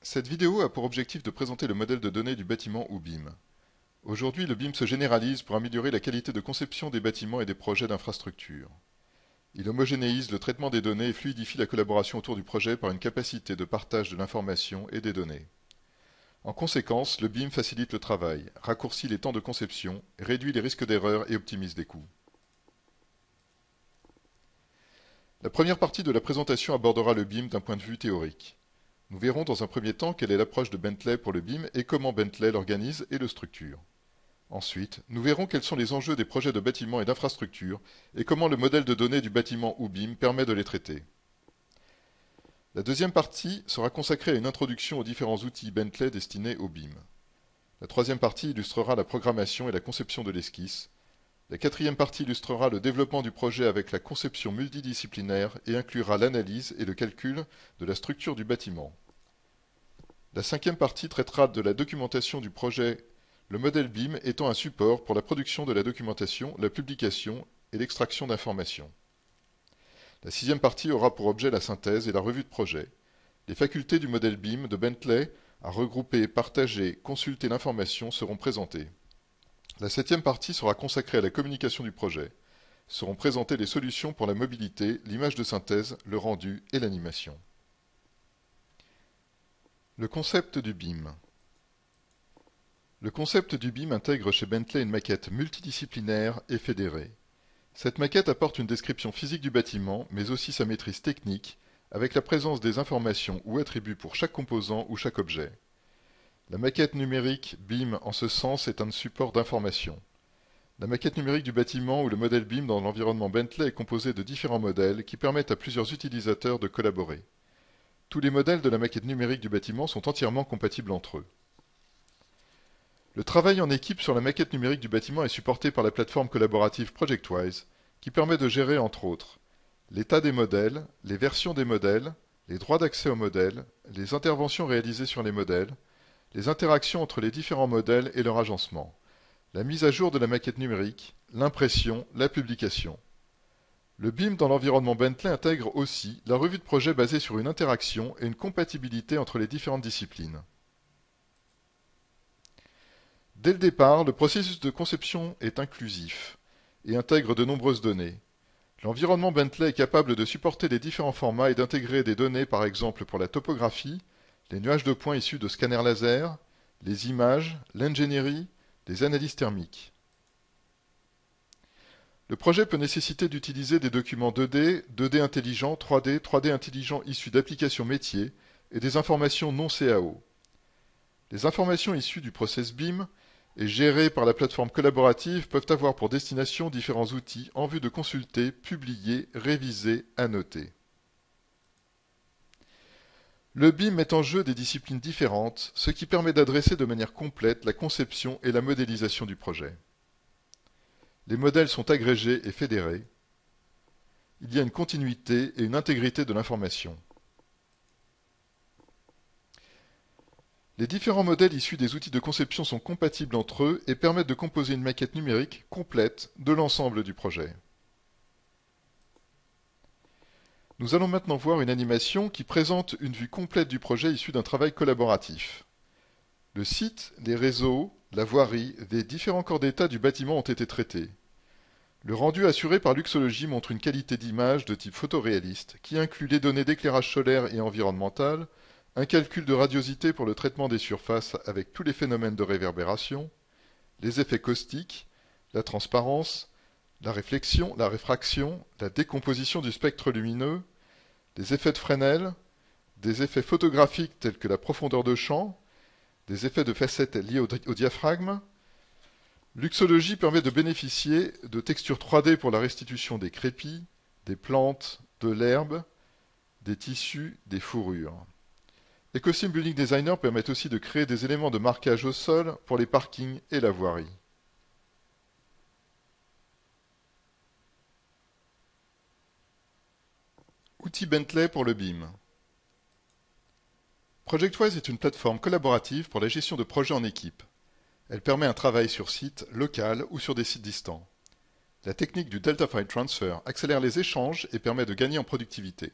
Cette vidéo a pour objectif de présenter le modèle de données du bâtiment ou BIM. Aujourd'hui, le BIM se généralise pour améliorer la qualité de conception des bâtiments et des projets d'infrastructure. Il homogénéise le traitement des données et fluidifie la collaboration autour du projet par une capacité de partage de l'information et des données. En conséquence, le BIM facilite le travail, raccourcit les temps de conception, réduit les risques d'erreur et optimise les coûts. La première partie de la présentation abordera le BIM d'un point de vue théorique. Nous verrons dans un premier temps quelle est l'approche de Bentley pour le BIM et comment Bentley l'organise et le structure. Ensuite, nous verrons quels sont les enjeux des projets de bâtiments et d'infrastructures et comment le modèle de données du bâtiment ou BIM permet de les traiter. La deuxième partie sera consacrée à une introduction aux différents outils Bentley destinés au BIM. La troisième partie illustrera la programmation et la conception de l'esquisse. La quatrième partie illustrera le développement du projet avec la conception multidisciplinaire et inclura l'analyse et le calcul de la structure du bâtiment. La cinquième partie traitera de la documentation du projet, le modèle BIM étant un support pour la production de la documentation, la publication et l'extraction d'informations. La sixième partie aura pour objet la synthèse et la revue de projet. Les facultés du modèle BIM de Bentley à regrouper, partager, consulter l'information seront présentées. La septième partie sera consacrée à la communication du projet. Seront présentées les solutions pour la mobilité, l'image de synthèse, le rendu et l'animation. Le concept du BIM. Le concept du BIM intègre chez Bentley une maquette multidisciplinaire et fédérée. Cette maquette apporte une description physique du bâtiment, mais aussi sa maîtrise technique, avec la présence des informations ou attributs pour chaque composant ou chaque objet. La maquette numérique BIM en ce sens est un support d'information. La maquette numérique du bâtiment ou le modèle BIM dans l'environnement Bentley est composé de différents modèles qui permettent à plusieurs utilisateurs de collaborer. Tous les modèles de la maquette numérique du bâtiment sont entièrement compatibles entre eux. Le travail en équipe sur la maquette numérique du bâtiment est supporté par la plateforme collaborative ProjectWise, qui permet de gérer entre autres l'état des modèles, les versions des modèles, les droits d'accès aux modèles, les interventions réalisées sur les modèles, les interactions entre les différents modèles et leur agencement, la mise à jour de la maquette numérique, l'impression, la publication. Le BIM dans l'environnement Bentley intègre aussi la revue de projet basée sur une interaction et une compatibilité entre les différentes disciplines. Dès le départ, le processus de conception est inclusif et intègre de nombreuses données. L'environnement Bentley est capable de supporter les différents formats et d'intégrer des données par exemple pour la topographie, les nuages de points issus de scanners laser, les images, l'ingénierie, les analyses thermiques. Le projet peut nécessiter d'utiliser des documents 2D, 2D intelligents, 3D, 3D intelligents issus d'applications métiers et des informations non CAO. Les informations issues du process BIM et gérées par la plateforme collaborative peuvent avoir pour destination différents outils en vue de consulter, publier, réviser, annoter. Le BIM met en jeu des disciplines différentes, ce qui permet d'adresser de manière complète la conception et la modélisation du projet. Les modèles sont agrégés et fédérés. Il y a une continuité et une intégrité de l'information. Les différents modèles issus des outils de conception sont compatibles entre eux et permettent de composer une maquette numérique complète de l'ensemble du projet. Nous allons maintenant voir une animation qui présente une vue complète du projet issu d'un travail collaboratif. Le site, les réseaux, la voirie, les différents corps d'état du bâtiment ont été traités. Le rendu assuré par Luxology montre une qualité d'image de type photoréaliste qui inclut les données d'éclairage solaire et environnemental, un calcul de radiosité pour le traitement des surfaces avec tous les phénomènes de réverbération, les effets caustiques, la transparence, la réflexion, la réfraction, la décomposition du spectre lumineux, les effets de Fresnel, des effets photographiques tels que la profondeur de champ, des effets de facettes liés au diaphragme. Luxology permet de bénéficier de textures 3D pour la restitution des crépis, des plantes, de l'herbe, des tissus, des fourrures. Ecosim Building Designer permet aussi de créer des éléments de marquage au sol pour les parkings et la voirie. Outils Bentley pour le BIM. ProjectWise est une plateforme collaborative pour la gestion de projets en équipe. Elle permet un travail sur site, local ou sur des sites distants. La technique du Delta File Transfer accélère les échanges et permet de gagner en productivité.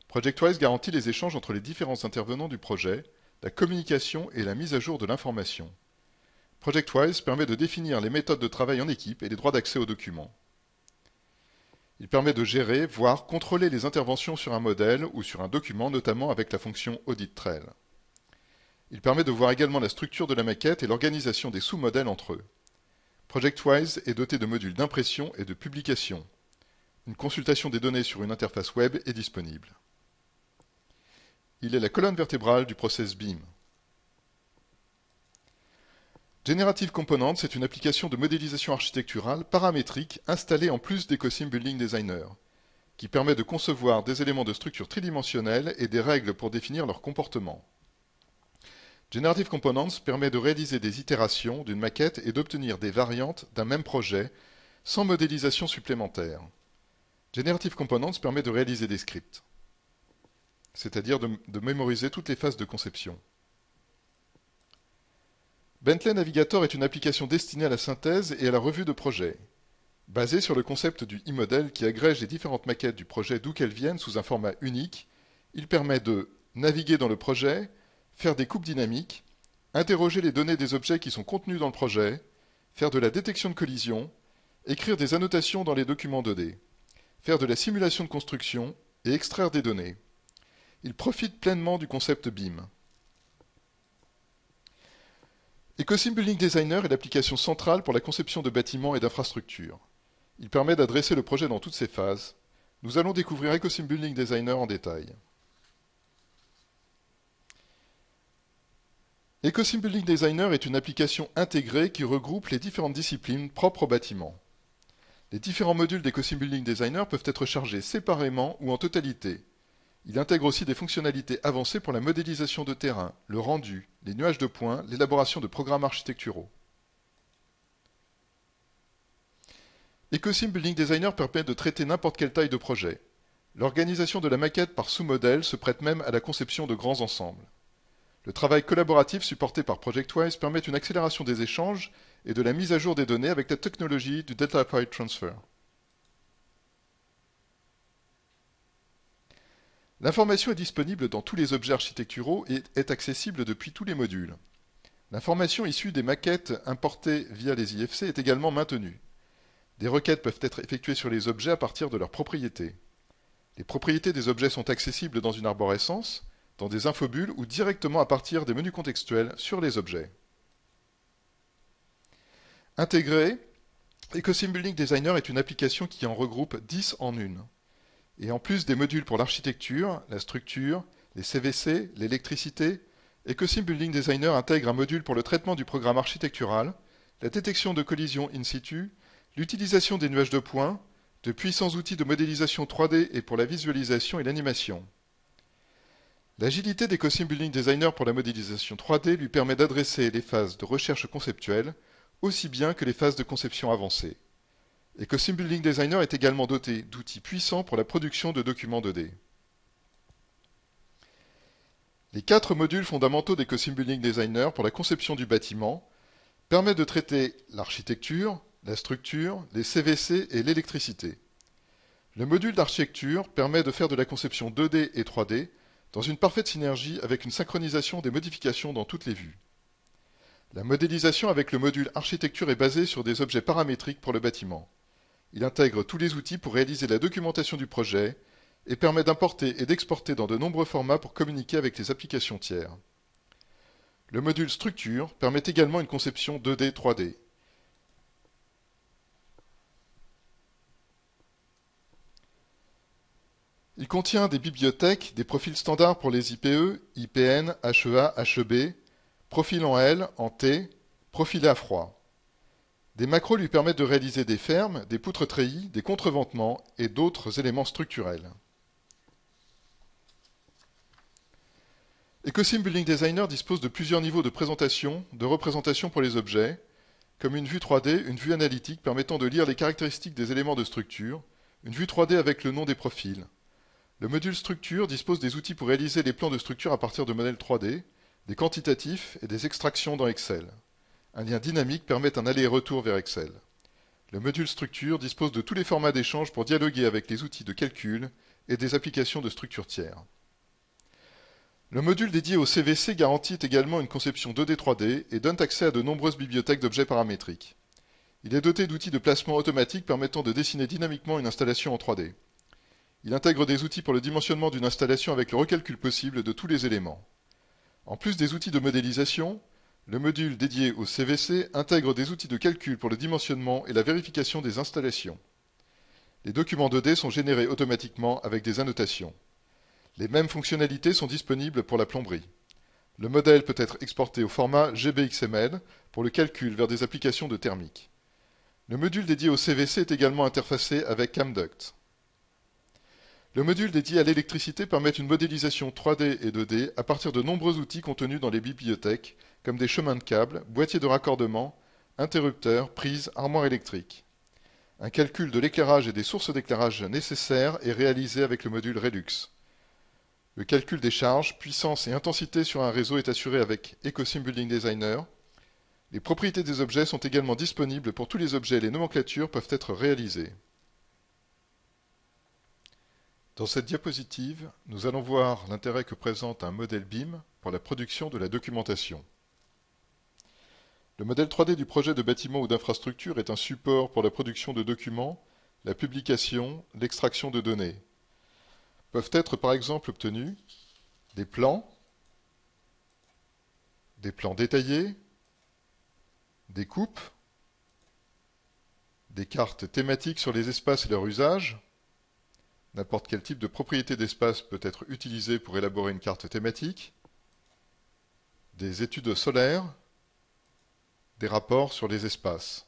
ProjectWise garantit les échanges entre les différents intervenants du projet, la communication et la mise à jour de l'information. ProjectWise permet de définir les méthodes de travail en équipe et les droits d'accès aux documents. Il permet de gérer, voire contrôler les interventions sur un modèle ou sur un document, notamment avec la fonction Audit Trail. Il permet de voir également la structure de la maquette et l'organisation des sous-modèles entre eux. ProjectWise est doté de modules d'impression et de publication. Une consultation des données sur une interface web est disponible. Il est la colonne vertébrale du process BIM. Generative Components est une application de modélisation architecturale paramétrique installée en plus d'EcoSim Building Designer, qui permet de concevoir des éléments de structure tridimensionnelle et des règles pour définir leur comportement. Generative Components permet de réaliser des itérations d'une maquette et d'obtenir des variantes d'un même projet sans modélisation supplémentaire. Generative Components permet de réaliser des scripts, c'est-à-dire de mémoriser toutes les phases de conception. Bentley Navigator est une application destinée à la synthèse et à la revue de projet. Basée sur le concept du e-model qui agrège les différentes maquettes du projet d'où qu'elles viennent sous un format unique, il permet de naviguer dans le projet, faire des coupes dynamiques, interroger les données des objets qui sont contenus dans le projet, faire de la détection de collision, écrire des annotations dans les documents 2D, faire de la simulation de construction et extraire des données. Il profite pleinement du concept BIM. EcoSim Building Designer est l'application centrale pour la conception de bâtiments et d'infrastructures. Il permet d'adresser le projet dans toutes ses phases. Nous allons découvrir EcoSim Building Designer en détail. EcoSim Building Designer est une application intégrée qui regroupe les différentes disciplines propres au bâtiment. Les différents modules d'EcoSim Building Designer peuvent être chargés séparément ou en totalité. Il intègre aussi des fonctionnalités avancées pour la modélisation de terrain, le rendu, les nuages de points, l'élaboration de programmes architecturaux. EcoSim Building Designer permet de traiter n'importe quelle taille de projet. L'organisation de la maquette par sous-modèle se prête même à la conception de grands ensembles. Le travail collaboratif supporté par ProjectWise permet une accélération des échanges et de la mise à jour des données avec la technologie du Data File Transfer. L'information est disponible dans tous les objets architecturaux et est accessible depuis tous les modules. L'information issue des maquettes importées via les IFC est également maintenue. Des requêtes peuvent être effectuées sur les objets à partir de leurs propriétés. Les propriétés des objets sont accessibles dans une arborescence, dans des infobules ou directement à partir des menus contextuels sur les objets. Intégré, EcoSim Building Designer est une application qui en regroupe 10 en une. Et en plus des modules pour l'architecture, la structure, les CVC, l'électricité, EcoSim Building Designer intègre un module pour le traitement du programme architectural, la détection de collisions in situ, l'utilisation des nuages de points, de puissants outils de modélisation 3D et pour la visualisation et l'animation. L'agilité d'EcoSim Building Designer pour la modélisation 3D lui permet d'adresser les phases de recherche conceptuelle aussi bien que les phases de conception avancée. EcoSim Building Designer est également doté d'outils puissants pour la production de documents 2D. Les 4 modules fondamentaux d'EcoSim Building Designer pour la conception du bâtiment permettent de traiter l'architecture, la structure, les CVC et l'électricité. Le module d'architecture permet de faire de la conception 2D et 3D dans une parfaite synergie avec une synchronisation des modifications dans toutes les vues. La modélisation avec le module architecture est basée sur des objets paramétriques pour le bâtiment. Il intègre tous les outils pour réaliser la documentation du projet et permet d'importer et d'exporter dans de nombreux formats pour communiquer avec les applications tiers. Le module structure permet également une conception 2D 3D. Il contient des bibliothèques, des profils standards pour les IPE, IPN, HEA, HEB, profils en L, en T, profilés à froid. Des macros lui permettent de réaliser des fermes, des poutres treillis, des contreventements et d'autres éléments structurels. EcoSim Building Designer dispose de plusieurs niveaux de présentation, de représentation pour les objets, comme une vue 3D, une vue analytique permettant de lire les caractéristiques des éléments de structure, une vue 3D avec le nom des profils. Le module structure dispose des outils pour réaliser les plans de structure à partir de modèles 3D, des quantitatifs et des extractions dans Excel. Un lien dynamique permet un aller-retour vers Excel. Le module structure dispose de tous les formats d'échange pour dialoguer avec les outils de calcul et des applications de structures tiers. Le module dédié au CVC garantit également une conception 2D-3D et donne accès à de nombreuses bibliothèques d'objets paramétriques. Il est doté d'outils de placement automatique permettant de dessiner dynamiquement une installation en 3D. Il intègre des outils pour le dimensionnement d'une installation avec le recalcul possible de tous les éléments. En plus des outils de modélisation, le module dédié au CVC intègre des outils de calcul pour le dimensionnement et la vérification des installations. Les documents 2D sont générés automatiquement avec des annotations. Les mêmes fonctionnalités sont disponibles pour la plomberie. Le modèle peut être exporté au format GBXML pour le calcul vers des applications de thermique. Le module dédié au CVC est également interfacé avec Camduct. Le module dédié à l'électricité permet une modélisation 3D et 2D à partir de nombreux outils contenus dans les bibliothèques, comme des chemins de câbles, boîtiers de raccordement, interrupteurs, prises, armoires électriques. Un calcul de l'éclairage et des sources d'éclairage nécessaires est réalisé avec le module Relux. Le calcul des charges, puissance et intensité sur un réseau est assuré avec EcoSim Building Designer. Les propriétés des objets sont également disponibles pour tous les objets et les nomenclatures peuvent être réalisées. Dans cette diapositive, nous allons voir l'intérêt que présente un modèle BIM pour la production de la documentation. Le modèle 3D du projet de bâtiment ou d'infrastructure est un support pour la production de documents, la publication, l'extraction de données. Peuvent être par exemple obtenus des plans détaillés, des coupes, des cartes thématiques sur les espaces et leur usage. N'importe quel type de propriété d'espace peut être utilisé pour élaborer une carte thématique, des études solaires, des rapports sur les espaces.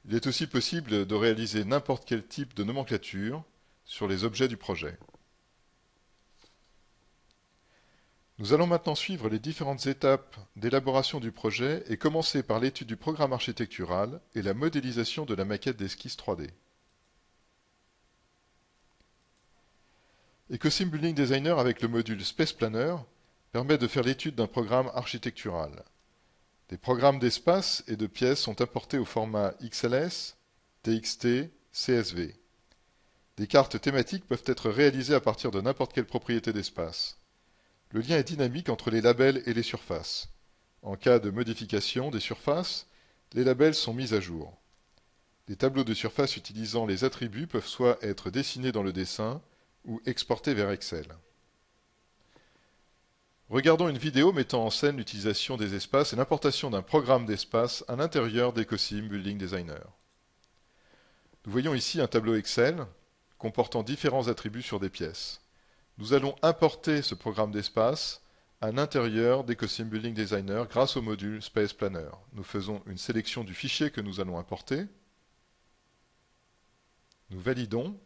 Il est aussi possible de réaliser n'importe quel type de nomenclature sur les objets du projet. Nous allons maintenant suivre les différentes étapes d'élaboration du projet et commencer par l'étude du programme architectural et la modélisation de la maquette d'esquisse 3D. EcoSim Building Designer avec le module Space Planner permet de faire l'étude d'un programme architectural. Des programmes d'espace et de pièces sont importés au format XLS, TXT, CSV. Des cartes thématiques peuvent être réalisées à partir de n'importe quelle propriété d'espace. Le lien est dynamique entre les labels et les surfaces. En cas de modification des surfaces, les labels sont mis à jour. Des tableaux de surface utilisant les attributs peuvent soit être dessinés dans le dessin, ou exportés vers Excel. Regardons une vidéo mettant en scène l'utilisation des espaces et l'importation d'un programme d'espace à l'intérieur d'EcoSim Building Designer. Nous voyons ici un tableau Excel comportant différents attributs sur des pièces. Nous allons importer ce programme d'espace à l'intérieur d'EcoSim Building Designer grâce au module Space Planner. Nous faisons une sélection du fichier que nous allons importer. Nous validons.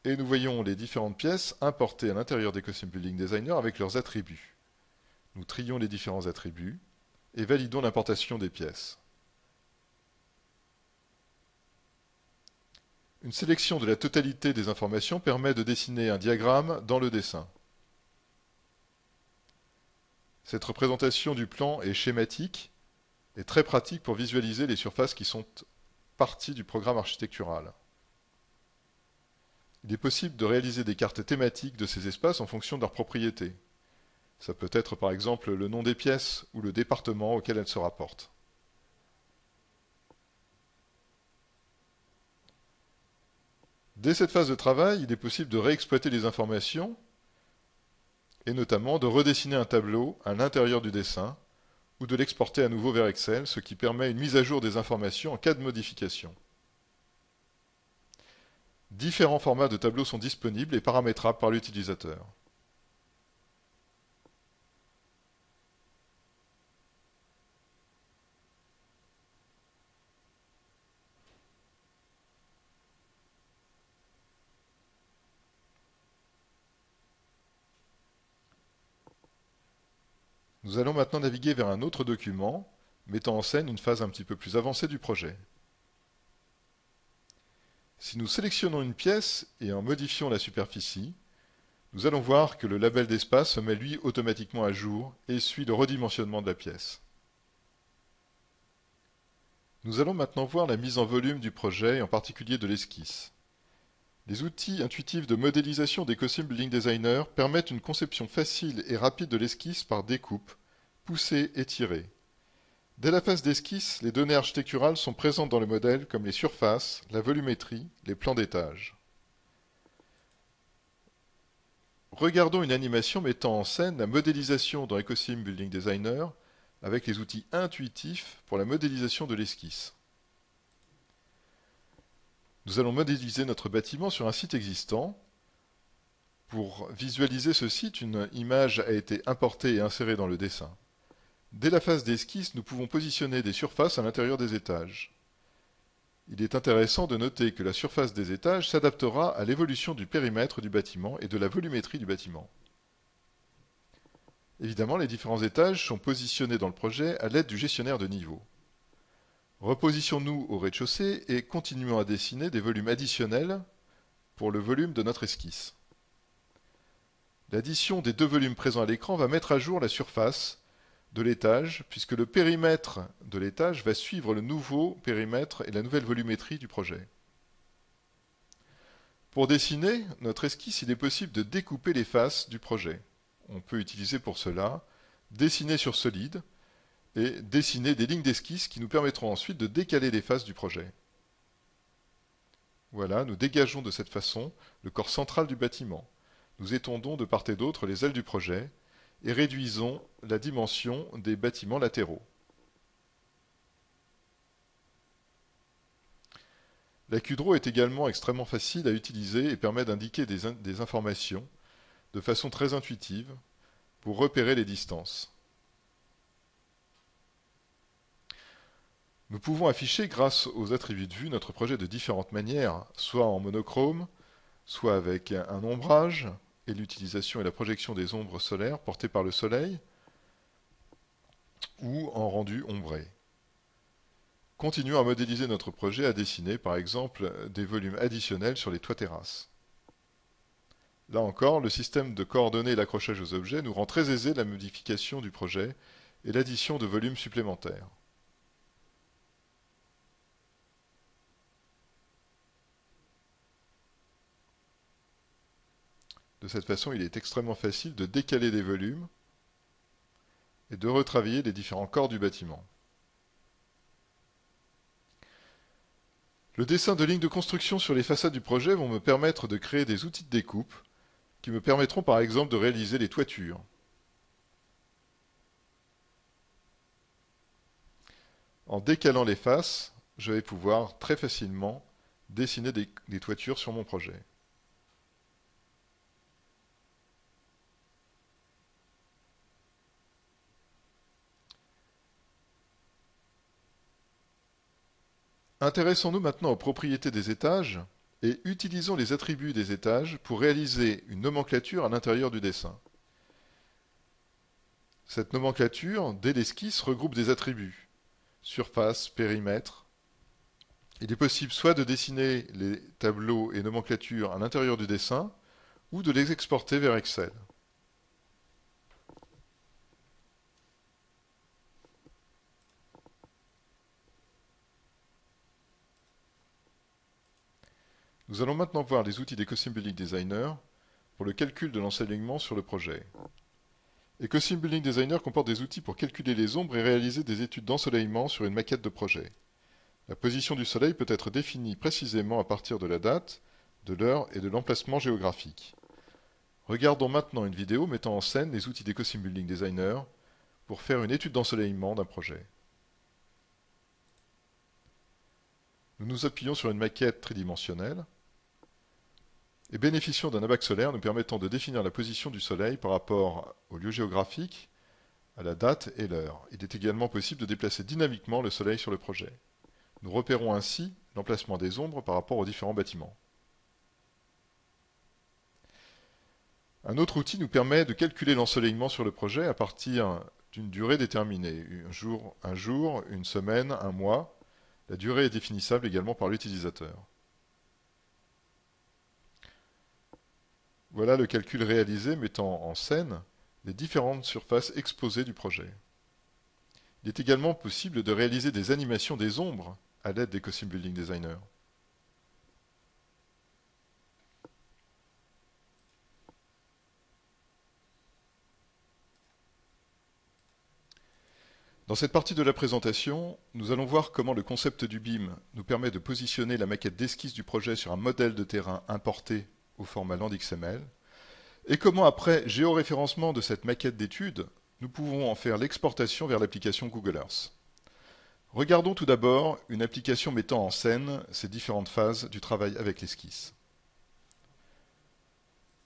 Et nous voyons les différentes pièces importées à l'intérieur d'EcoSim Building Designer avec leurs attributs. Nous trions les différents attributs et validons l'importation des pièces. Une sélection de la totalité des informations permet de dessiner un diagramme dans le dessin. Cette représentation du plan est schématique et très pratique pour visualiser les surfaces qui sont partie du programme architectural. Il est possible de réaliser des cartes thématiques de ces espaces en fonction de leurs propriétés. Ça peut être par exemple le nom des pièces ou le département auquel elles se rapportent. Dès cette phase de travail, il est possible de réexploiter les informations et notamment de redessiner un tableau à l'intérieur du dessin ou de l'exporter à nouveau vers Excel, ce qui permet une mise à jour des informations en cas de modification. Différents formats de tableaux sont disponibles et paramétrables par l'utilisateur. Nous allons maintenant naviguer vers un autre document mettant en scène une phase un petit peu plus avancée du projet. Si nous sélectionnons une pièce et en modifions la superficie, nous allons voir que le label d'espace se met lui automatiquement à jour et suit le redimensionnement de la pièce. Nous allons maintenant voir la mise en volume du projet et en particulier de l'esquisse. Les outils intuitifs de modélisation d'EcoSim Building Designer permettent une conception facile et rapide de l'esquisse par découpe, poussée et tirée. Dès la phase d'esquisse, les données architecturales sont présentes dans le modèle comme les surfaces, la volumétrie, les plans d'étage. Regardons une animation mettant en scène la modélisation dans EcoSim Building Designer avec les outils intuitifs pour la modélisation de l'esquisse. Nous allons modéliser notre bâtiment sur un site existant. Pour visualiser ce site, une image a été importée et insérée dans le dessin. Dès la phase d'esquisse, nous pouvons positionner des surfaces à l'intérieur des étages. Il est intéressant de noter que la surface des étages s'adaptera à l'évolution du périmètre du bâtiment et de la volumétrie du bâtiment. Évidemment, les différents étages sont positionnés dans le projet à l'aide du gestionnaire de niveau. Repositions-nous au rez-de-chaussée et continuons à dessiner des volumes additionnels pour le volume de notre esquisse. L'addition des deux volumes présents à l'écran va mettre à jour la surface de l'étage, puisque le périmètre de l'étage va suivre le nouveau périmètre et la nouvelle volumétrie du projet. Pour dessiner notre esquisse, il est possible de découper les faces du projet. On peut utiliser pour cela dessiner sur solide et dessiner des lignes d'esquisse qui nous permettront ensuite de décaler les faces du projet. Voilà, nous dégageons de cette façon le corps central du bâtiment. Nous étendons de part et d'autre les ailes du projet et réduisons la dimension des bâtiments latéraux. La QDRAW est également extrêmement facile à utiliser et permet d'indiquer des informations de façon très intuitive pour repérer les distances. Nous pouvons afficher grâce aux attributs de vue notre projet de différentes manières, soit en monochrome, soit avec un ombrage, et l'utilisation et la projection des ombres solaires portées par le soleil, ou en rendu ombré. Continuons à modéliser notre projet, à dessiner par exemple des volumes additionnels sur les toits terrasses. Là encore, le système de coordonnées et l'accrochage aux objets nous rend très aisé la modification du projet et l'addition de volumes supplémentaires. De cette façon, il est extrêmement facile de décaler des volumes et de retravailler les différents corps du bâtiment. Le dessin de lignes de construction sur les façades du projet vont me permettre de créer des outils de découpe qui me permettront par exemple de réaliser les toitures. En décalant les faces, je vais pouvoir très facilement dessiner des toitures sur mon projet. Intéressons-nous maintenant aux propriétés des étages et utilisons les attributs des étages pour réaliser une nomenclature à l'intérieur du dessin. Cette nomenclature, dès l'esquisse, regroupe des attributs: surface, périmètre. Il est possible soit de dessiner les tableaux et nomenclatures à l'intérieur du dessin, ou de les exporter vers Excel. Nous allons maintenant voir les outils d'EcoSim Building Designer pour le calcul de l'ensoleillement sur le projet. EcoSim Building Designer comporte des outils pour calculer les ombres et réaliser des études d'ensoleillement sur une maquette de projet. La position du soleil peut être définie précisément à partir de la date, de l'heure et de l'emplacement géographique. Regardons maintenant une vidéo mettant en scène les outils d'EcoSim Building Designer pour faire une étude d'ensoleillement d'un projet. Nous nous appuyons sur une maquette tridimensionnelle et bénéficions d'un abac solaire nous permettant de définir la position du soleil par rapport au lieu géographique, à la date et l'heure. Il est également possible de déplacer dynamiquement le soleil sur le projet. Nous repérons ainsi l'emplacement des ombres par rapport aux différents bâtiments. Un autre outil nous permet de calculer l'ensoleillement sur le projet à partir d'une durée déterminée, un jour, une semaine, un mois. La durée est définissable également par l'utilisateur. Voilà le calcul réalisé mettant en scène les différentes surfaces exposées du projet. Il est également possible de réaliser des animations des ombres à l'aide d'EcoSim Building Designer. Dans cette partie de la présentation, nous allons voir comment le concept du BIM nous permet de positionner la maquette d'esquisse du projet sur un modèle de terrain importé au format LandXML, et comment après géoréférencement de cette maquette d'étude, nous pouvons en faire l'exportation vers l'application Google Earth. Regardons tout d'abord une application mettant en scène ces différentes phases du travail avec l'esquisse.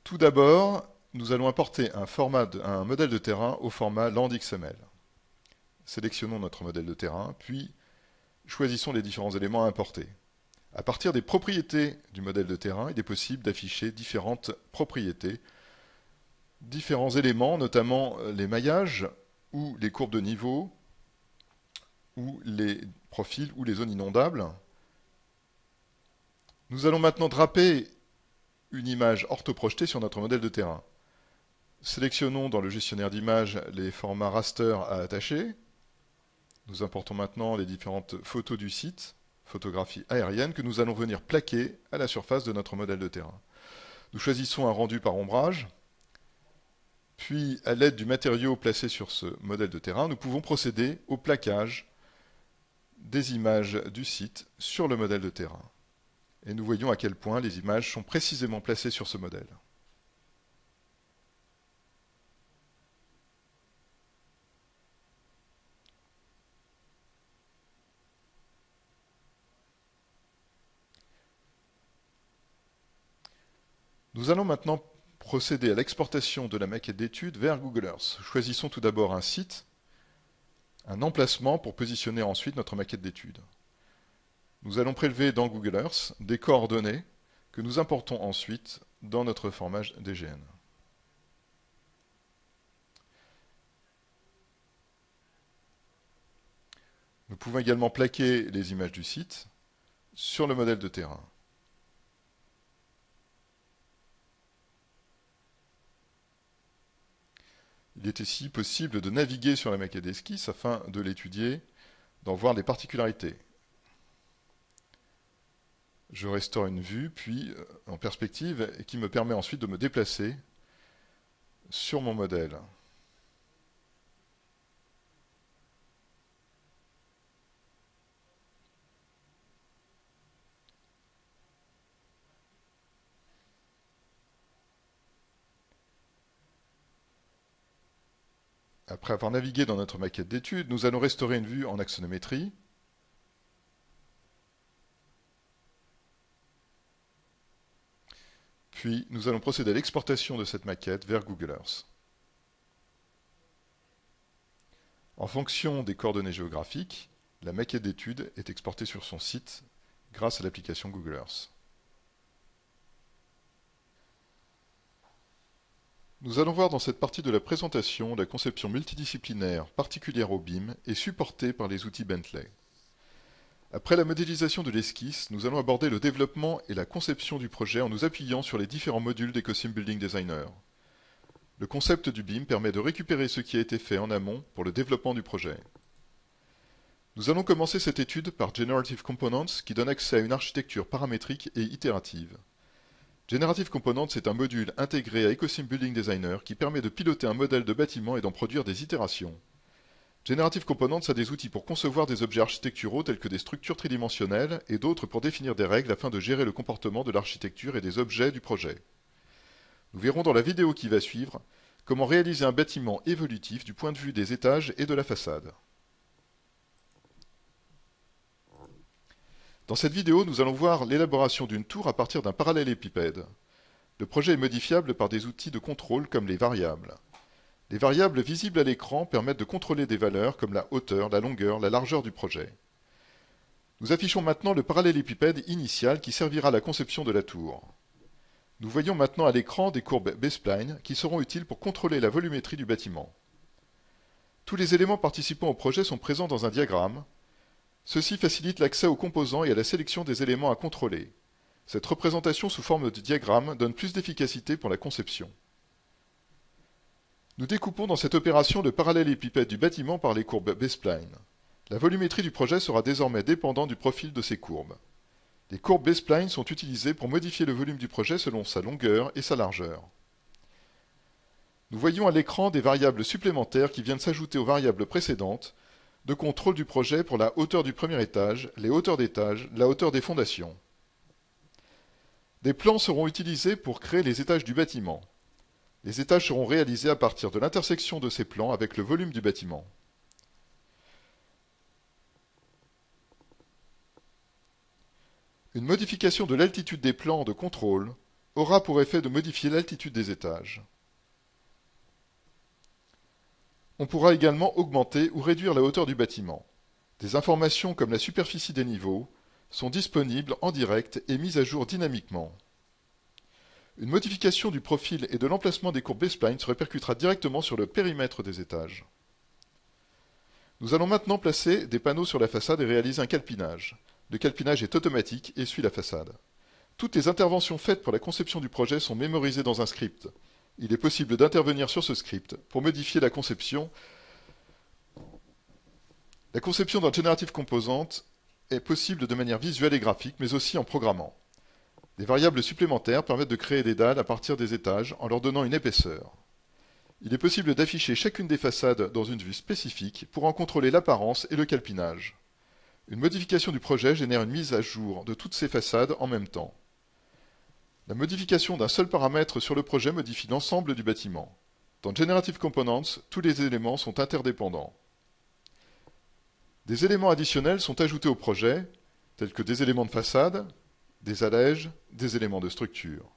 Tout d'abord, nous allons importer un modèle de terrain au format LandXML. Sélectionnons notre modèle de terrain, puis choisissons les différents éléments à importer. À partir des propriétés du modèle de terrain, il est possible d'afficher différentes propriétés, différents éléments, notamment les maillages ou les courbes de niveau, ou les profils ou les zones inondables. Nous allons maintenant draper une image orthoprojetée sur notre modèle de terrain. Sélectionnons dans le gestionnaire d'images les formats raster à attacher. Nous importons maintenant les différentes photos du site, photographies aériennes, que nous allons venir plaquer à la surface de notre modèle de terrain. Nous choisissons un rendu par ombrage, puis à l'aide du matériau placé sur ce modèle de terrain, nous pouvons procéder au plaquage des images du site sur le modèle de terrain. Et nous voyons à quel point les images sont précisément placées sur ce modèle. Nous allons maintenant procéder à l'exportation de la maquette d'étude vers Google Earth. Choisissons tout d'abord un site, un emplacement pour positionner ensuite notre maquette d'étude. Nous allons prélever dans Google Earth des coordonnées que nous importons ensuite dans notre format DGN. Nous pouvons également plaquer les images du site sur le modèle de terrain. Il est ici possible de naviguer sur la maquette d'esquisse afin de l'étudier, d'en voir les particularités. Je restaure une vue, puis en perspective, qui me permet ensuite de me déplacer sur mon modèle. Après avoir navigué dans notre maquette d'étude, nous allons restaurer une vue en axonométrie. Puis, nous allons procéder à l'exportation de cette maquette vers Google Earth. En fonction des coordonnées géographiques, la maquette d'étude est exportée sur son site grâce à l'application Google Earth. Nous allons voir dans cette partie de la présentation la conception multidisciplinaire particulière au BIM et supportée par les outils Bentley. Après la modélisation de l'esquisse, nous allons aborder le développement et la conception du projet en nous appuyant sur les différents modules d'EcoSim Building Designer. Le concept du BIM permet de récupérer ce qui a été fait en amont pour le développement du projet. Nous allons commencer cette étude par Generative Components qui donne accès à une architecture paramétrique et itérative. Generative Components est un module intégré à EcoSim Building Designer qui permet de piloter un modèle de bâtiment et d'en produire des itérations. Generative Components a des outils pour concevoir des objets architecturaux tels que des structures tridimensionnelles et d'autres pour définir des règles afin de gérer le comportement de l'architecture et des objets du projet. Nous verrons dans la vidéo qui va suivre comment réaliser un bâtiment évolutif du point de vue des étages et de la façade. Dans cette vidéo, nous allons voir l'élaboration d'une tour à partir d'un parallélépipède. Le projet est modifiable par des outils de contrôle comme les variables. Les variables visibles à l'écran permettent de contrôler des valeurs comme la hauteur, la longueur, la largeur du projet. Nous affichons maintenant le parallélépipède initial qui servira à la conception de la tour. Nous voyons maintenant à l'écran des courbes B-spline qui seront utiles pour contrôler la volumétrie du bâtiment. Tous les éléments participant au projet sont présents dans un diagramme. Ceci facilite l'accès aux composants et à la sélection des éléments à contrôler. Cette représentation sous forme de diagramme donne plus d'efficacité pour la conception. Nous découpons dans cette opération le parallélépipède du bâtiment par les courbes B-spline. La volumétrie du projet sera désormais dépendante du profil de ces courbes. Les courbes B-spline sont utilisées pour modifier le volume du projet selon sa longueur et sa largeur. Nous voyons à l'écran des variables supplémentaires qui viennent s'ajouter aux variables précédentes de contrôle du projet pour la hauteur du premier étage, les hauteurs d'étage, la hauteur des fondations. Des plans seront utilisés pour créer les étages du bâtiment. Les étages seront réalisés à partir de l'intersection de ces plans avec le volume du bâtiment. Une modification de l'altitude des plans de contrôle aura pour effet de modifier l'altitude des étages. On pourra également augmenter ou réduire la hauteur du bâtiment. Des informations comme la superficie des niveaux sont disponibles en direct et mises à jour dynamiquement. Une modification du profil et de l'emplacement des courbes B-spline se répercutera directement sur le périmètre des étages. Nous allons maintenant placer des panneaux sur la façade et réaliser un calpinage. Le calpinage est automatique et suit la façade. Toutes les interventions faites pour la conception du projet sont mémorisées dans un script. Il est possible d'intervenir sur ce script pour modifier la conception. La conception d'un Generative Composant est possible de manière visuelle et graphique, mais aussi en programmant. Des variables supplémentaires permettent de créer des dalles à partir des étages en leur donnant une épaisseur. Il est possible d'afficher chacune des façades dans une vue spécifique pour en contrôler l'apparence et le calpinage. Une modification du projet génère une mise à jour de toutes ces façades en même temps. La modification d'un seul paramètre sur le projet modifie l'ensemble du bâtiment. Dans Generative Components, tous les éléments sont interdépendants. Des éléments additionnels sont ajoutés au projet, tels que des éléments de façade, des allèges, des éléments de structure.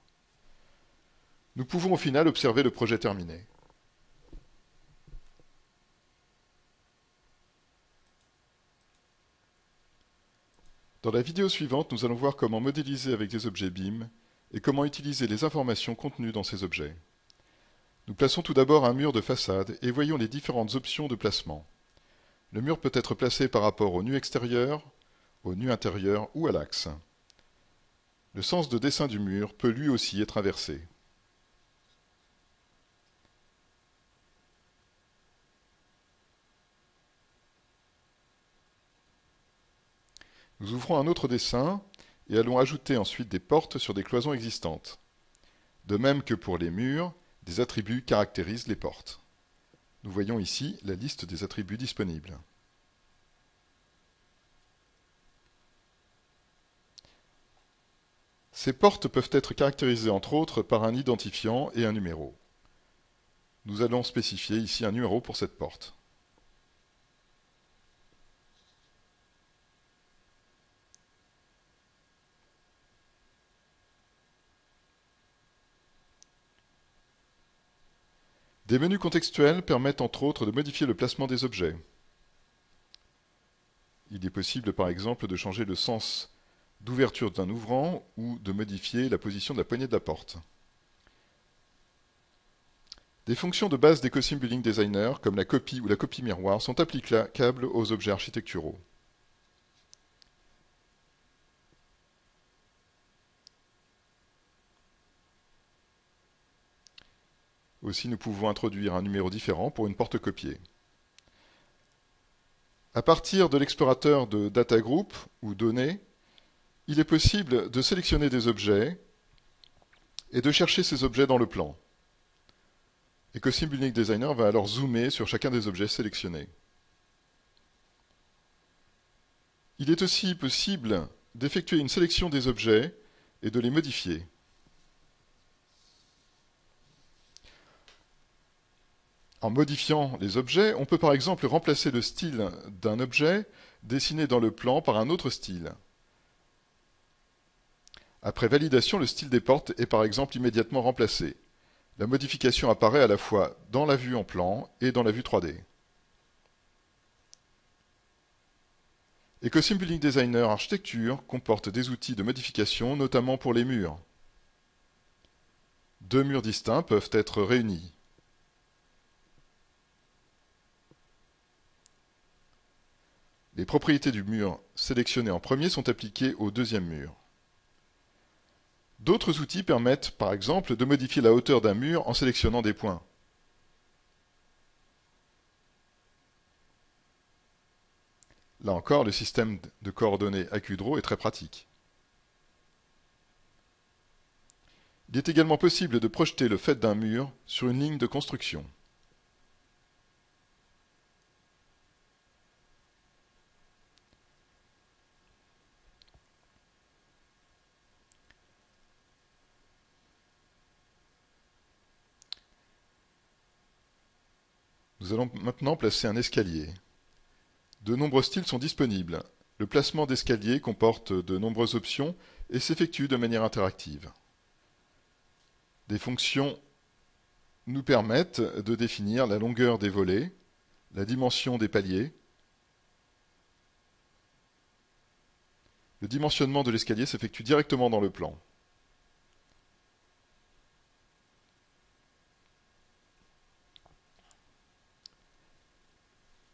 Nous pouvons au final observer le projet terminé. Dans la vidéo suivante, nous allons voir comment modéliser avec des objets BIM et comment utiliser les informations contenues dans ces objets. Nous plaçons tout d'abord un mur de façade et voyons les différentes options de placement. Le mur peut être placé par rapport au nu extérieur, au nu intérieur ou à l'axe. Le sens de dessin du mur peut lui aussi être inversé. Nous ouvrons un autre dessin et allons ajouter ensuite des portes sur des cloisons existantes. De même que pour les murs, des attributs caractérisent les portes. Nous voyons ici la liste des attributs disponibles. Ces portes peuvent être caractérisées entre autres par un identifiant et un numéro. Nous allons spécifier ici un numéro pour cette porte. Des menus contextuels permettent entre autres de modifier le placement des objets. Il est possible par exemple de changer le sens d'ouverture d'un ouvrant ou de modifier la position de la poignée de la porte. Des fonctions de base d'EcoSim Building Designer, comme la copie ou la copie miroir, sont applicables aux objets architecturaux. Aussi, nous pouvons introduire un numéro différent pour une porte copiée. À partir de l'explorateur de Data Group ou Données, il est possible de sélectionner des objets et de chercher ces objets dans le plan. EcoSim Building Designer va alors zoomer sur chacun des objets sélectionnés. Il est aussi possible d'effectuer une sélection des objets et de les modifier. En modifiant les objets, on peut par exemple remplacer le style d'un objet dessiné dans le plan par un autre style. Après validation, le style des portes est par exemple immédiatement remplacé. La modification apparaît à la fois dans la vue en plan et dans la vue 3D. EcoSim Building Designer Architecture comporte des outils de modification, notamment pour les murs. Deux murs distincts peuvent être réunis. Les propriétés du mur sélectionné en premier sont appliquées au deuxième mur. D'autres outils permettent, par exemple, de modifier la hauteur d'un mur en sélectionnant des points. Là encore, le système de coordonnées AccuDraw est très pratique. Il est également possible de projeter le fait d'un mur sur une ligne de construction. Nous allons maintenant placer un escalier. De nombreux styles sont disponibles. Le placement d'escalier comporte de nombreuses options et s'effectue de manière interactive. Des fonctions nous permettent de définir la longueur des volets, la dimension des paliers. Le dimensionnement de l'escalier s'effectue directement dans le plan.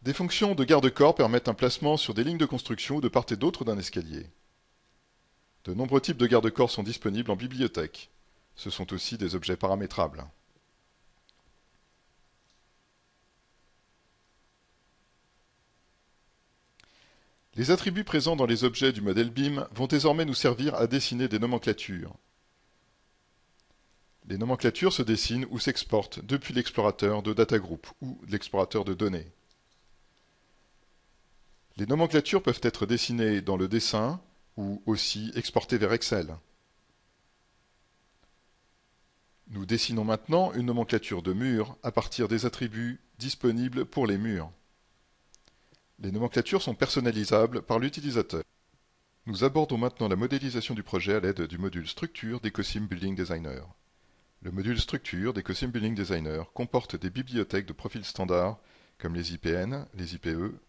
Des fonctions de garde-corps permettent un placement sur des lignes de construction ou de part et d'autre d'un escalier. De nombreux types de garde-corps sont disponibles en bibliothèque. Ce sont aussi des objets paramétrables. Les attributs présents dans les objets du modèle BIM vont désormais nous servir à dessiner des nomenclatures. Les nomenclatures se dessinent ou s'exportent depuis l'explorateur de Datagroup ou l'explorateur de données. Les nomenclatures peuvent être dessinées dans le dessin ou aussi exportées vers Excel. Nous dessinons maintenant une nomenclature de murs à partir des attributs disponibles pour les murs. Les nomenclatures sont personnalisables par l'utilisateur. Nous abordons maintenant la modélisation du projet à l'aide du module structure d'EcoSim Building Designer. Le module structure d'EcoSim Building Designer comporte des bibliothèques de profils standards comme les IPN, les IPE,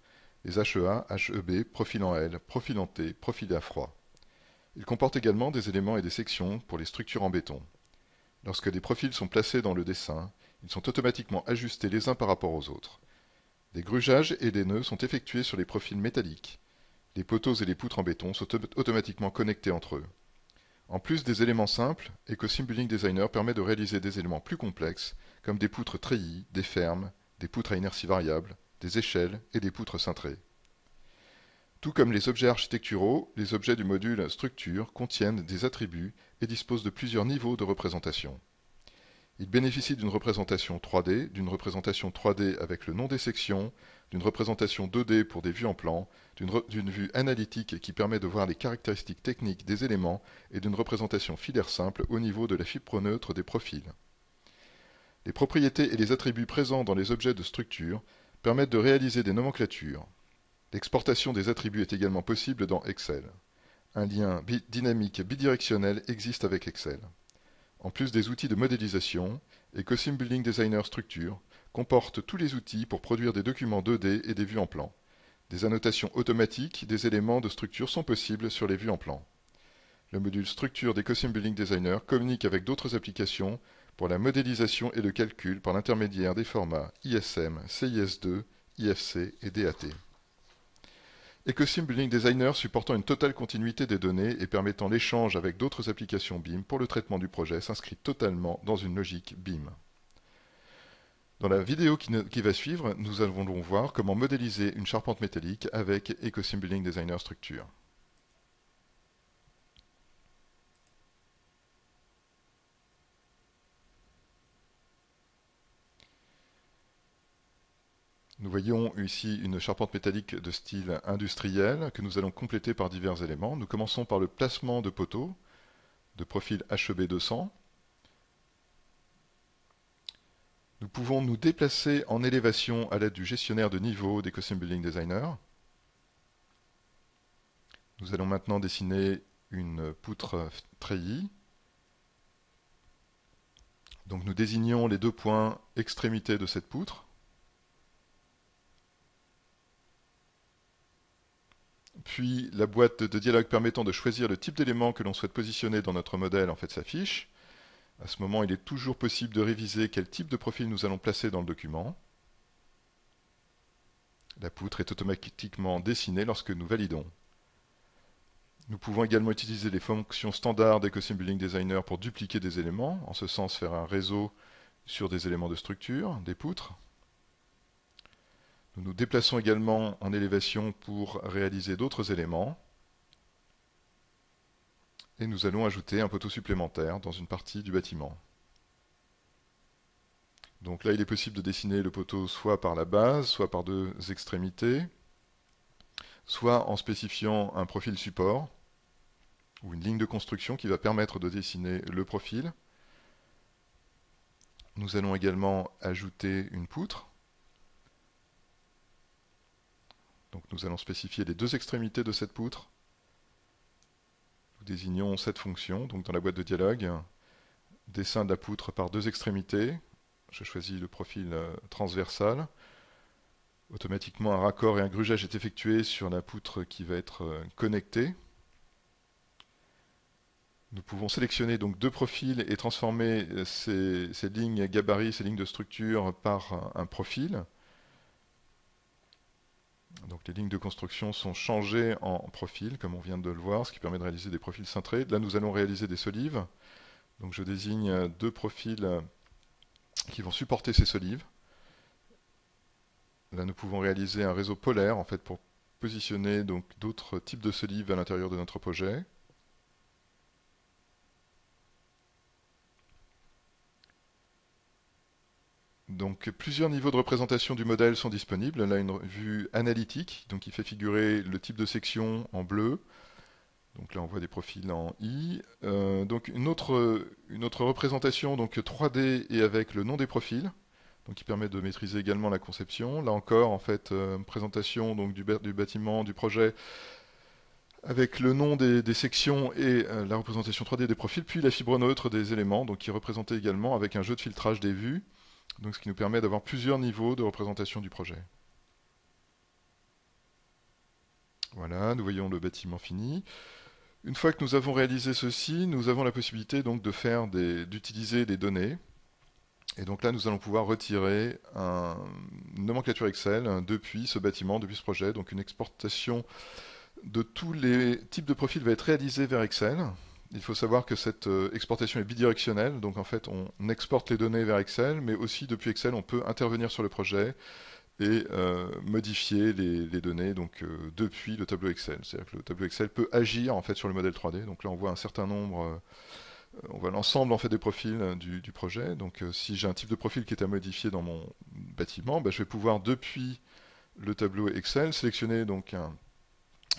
les HEA, HEB, profil en L, profil en T, profil à froid. Il comporte également des éléments et des sections pour les structures en béton. Lorsque des profils sont placés dans le dessin, ils sont automatiquement ajustés les uns par rapport aux autres. Des grugeages et des nœuds sont effectués sur les profils métalliques. Les poteaux et les poutres en béton sont automatiquement connectés entre eux. En plus des éléments simples, EcoSim Building Designer permet de réaliser des éléments plus complexes, comme des poutres treillis, des fermes, des poutres à inertie variable, des échelles et des poutres cintrées. Tout comme les objets architecturaux, les objets du module structure contiennent des attributs et disposent de plusieurs niveaux de représentation. Ils bénéficient d'une représentation 3D, d'une représentation 3D avec le nom des sections, d'une représentation 2D pour des vues en plan, d'une vue analytique qui permet de voir les caractéristiques techniques des éléments et d'une représentation filaire simple au niveau de la fibre neutre des profils. Les propriétés et les attributs présents dans les objets de structure permettent de réaliser des nomenclatures. L'exportation des attributs est également possible dans Excel. Un lien dynamique bidirectionnel existe avec Excel. En plus des outils de modélisation, EcoSim Building Designer Structure comporte tous les outils pour produire des documents 2D et des vues en plan. Des annotations automatiques des éléments de structure sont possibles sur les vues en plan. Le module structure d'EcoSim Building Designer communique avec d'autres applications pour la modélisation et le calcul par l'intermédiaire des formats ISM, CIS2, IFC et DAT. EcoSim Building Designer supportant une totale continuité des données et permettant l'échange avec d'autres applications BIM pour le traitement du projet s'inscrit totalement dans une logique BIM. Dans la vidéo qui va suivre, nous allons donc voir comment modéliser une charpente métallique avec EcoSim Building Designer Structure. Nous voyons ici une charpente métallique de style industriel que nous allons compléter par divers éléments. Nous commençons par le placement de poteaux de profil HEB 200. Nous pouvons nous déplacer en élévation à l'aide du gestionnaire de niveau d'EcoSim Building Designer. Nous allons maintenant dessiner une poutre treillis. Donc nous désignons les deux points extrémités de cette poutre. Puis la boîte de dialogue permettant de choisir le type d'élément que l'on souhaite positionner dans notre modèle s'affiche. À ce moment, il est toujours possible de réviser quel type de profil nous allons placer dans le document. La poutre est automatiquement dessinée lorsque nous validons. Nous pouvons également utiliser les fonctions standards d'EcoSim Building Designer pour dupliquer des éléments, en ce sens faire un réseau sur des éléments de structure, des poutres. Nous nous déplaçons également en élévation pour réaliser d'autres éléments. Et nous allons ajouter un poteau supplémentaire dans une partie du bâtiment. Donc là, il est possible de dessiner le poteau soit par la base, soit par deux extrémités, soit en spécifiant un profil support, ou une ligne de construction qui va permettre de dessiner le profil. Nous allons également ajouter une poutre. nous allons spécifier les deux extrémités de cette poutre. Nous désignons cette fonction, donc dans la boîte de dialogue, dessin de la poutre par deux extrémités. Je choisis le profil transversal. Automatiquement, un raccord et un grugeage est effectué sur la poutre qui va être connectée. Nous pouvons sélectionner donc deux profils et transformer ces lignes gabarit, ces lignes de structure par un profil. Donc les lignes de construction sont changées en profil, comme on vient de le voir, ce qui permet de réaliser des profils cintrés. Là, nous allons réaliser des solives. Donc je désigne deux profils qui vont supporter ces solives. Là, nous pouvons réaliser un réseau polaire, en fait, pour positionner donc d'autres types de solives à l'intérieur de notre projet. Donc plusieurs niveaux de représentation du modèle sont disponibles. Là, une vue analytique, donc qui fait figurer le type de section en bleu. Donc là, on voit des profils en I. Donc une autre représentation, donc 3D et avec le nom des profils, donc qui permet de maîtriser également la conception. Là encore, en fait, présentation donc du bâtiment, du projet, avec le nom des sections et la représentation 3D des profils, puis la fibre neutre des éléments, donc qui est représentée également avec un jeu de filtrage des vues. Donc, ce qui nous permet d'avoir plusieurs niveaux de représentation du projet. Voilà, nous voyons le bâtiment fini. Une fois que nous avons réalisé ceci, nous avons la possibilité donc d'utiliser des données. Et donc là, nous allons pouvoir retirer une nomenclature Excel depuis ce bâtiment, depuis ce projet. Donc une exportation de tous les types de profils va être réalisée vers Excel. Il faut savoir que cette exportation est bidirectionnelle, donc en fait on exporte les données vers Excel, mais aussi depuis Excel on peut intervenir sur le projet et modifier les données donc, depuis le tableau Excel. C'est-à-dire que le tableau Excel peut agir en fait sur le modèle 3D. Donc là on voit un certain nombre, on voit l'ensemble en fait des profils du projet. Donc si j'ai un type de profil qui est à modifier dans mon bâtiment, je vais pouvoir depuis le tableau Excel sélectionner donc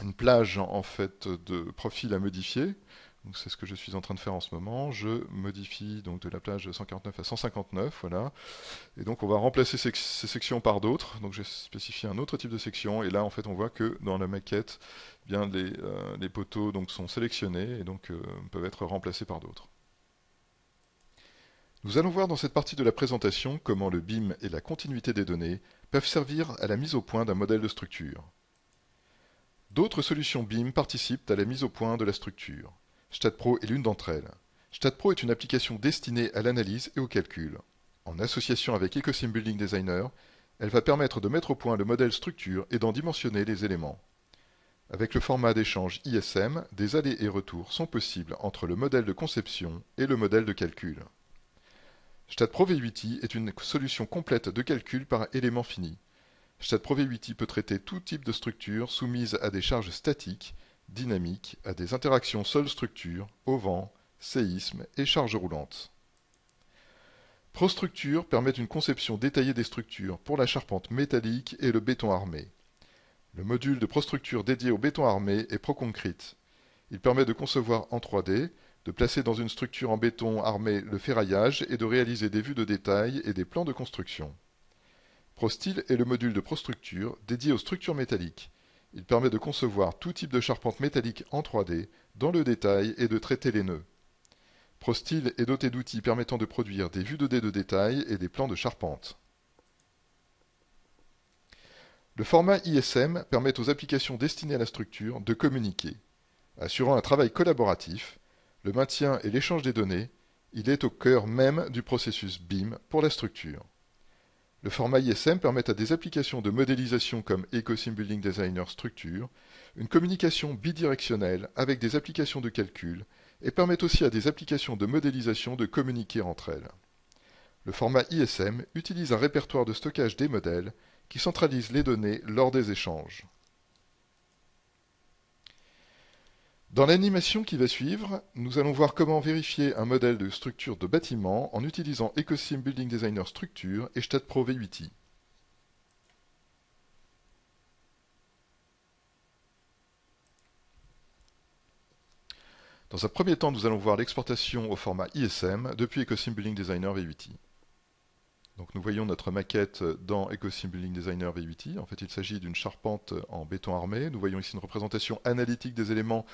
une plage en fait de profils à modifier. Donc c'est ce que je suis en train de faire en ce moment. Je modifie donc de la plage de 149 à 159, voilà. Et donc on va remplacer ces sections par d'autres. Donc j'ai spécifié un autre type de section. Et là en fait on voit que dans la maquette, eh bien les poteaux donc sont sélectionnés et donc peuvent être remplacés par d'autres. Nous allons voir dans cette partie de la présentation comment le BIM et la continuité des données peuvent servir à la mise au point d'un modèle de structure. D'autres solutions BIM participent à la mise au point de la structure. StatPro est l'une d'entre elles. StatPro est une application destinée à l'analyse et au calcul. En association avec Ecosim Building Designer, elle va permettre de mettre au point le modèle structure et d'en dimensionner les éléments. Avec le format d'échange ISM, des allers et retours sont possibles entre le modèle de conception et le modèle de calcul. StatPro V8i est une solution complète de calcul par élément fini. StatPro V8i peut traiter tout type de structure soumise à des charges statiques, dynamiques, à des interactions sol-structure, au vent, séisme et charges roulantes. ProStructure permet une conception détaillée des structures pour la charpente métallique et le béton armé. Le module de ProStructure dédié au béton armé est ProConcrete. Il permet de concevoir en 3D, de placer dans une structure en béton armé le ferraillage et de réaliser des vues de détail et des plans de construction. ProSteel est le module de ProStructure dédié aux structures métalliques. Il permet de concevoir tout type de charpente métallique en 3D, dans le détail et de traiter les nœuds. ProSteel est doté d'outils permettant de produire des vues 2D de détail et des plans de charpente. Le format ISM permet aux applications destinées à la structure de communiquer. Assurant un travail collaboratif, le maintien et l'échange des données, il est au cœur même du processus BIM pour la structure. Le format ISM permet à des applications de modélisation comme Ecosim Building Designer Structure une communication bidirectionnelle avec des applications de calcul et permet aussi à des applications de modélisation de communiquer entre elles. Le format ISM utilise un répertoire de stockage des modèles qui centralise les données lors des échanges. Dans l'animation qui va suivre, nous allons voir comment vérifier un modèle de structure de bâtiment en utilisant Ecosim Building Designer Structure et StatPro V8i. Dans un premier temps, nous allons voir l'exportation au format ISM depuis Ecosim Building Designer V8i. Donc nous voyons notre maquette dans EcoSim Building Designer V8i. En fait, il s'agit d'une charpente en béton armé. Nous voyons ici une représentation analytique des éléments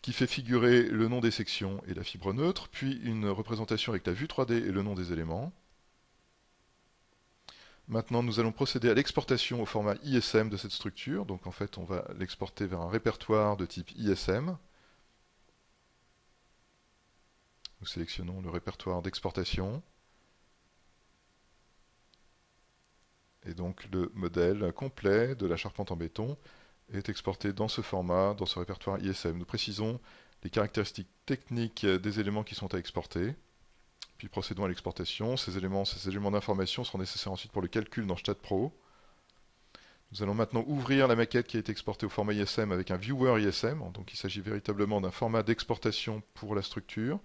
qui fait figurer le nom des sections et la fibre neutre, puis une représentation avec la vue 3D et le nom des éléments. Maintenant, nous allons procéder à l'exportation au format ISM de cette structure. Donc en fait, on va l'exporter vers un répertoire de type ISM. Nous sélectionnons le répertoire d'exportation. Et donc le modèle complet de la charpente en béton est exporté dans ce format, dans ce répertoire ISM. Nous précisons les caractéristiques techniques des éléments qui sont à exporter. Puis procédons à l'exportation. Ces éléments d'information seront nécessaires ensuite pour le calcul dans StatPro. Nous allons maintenant ouvrir la maquette qui a été exportée au format ISM avec un viewer ISM. Donc il s'agit véritablement d'un format d'exportation pour la structure.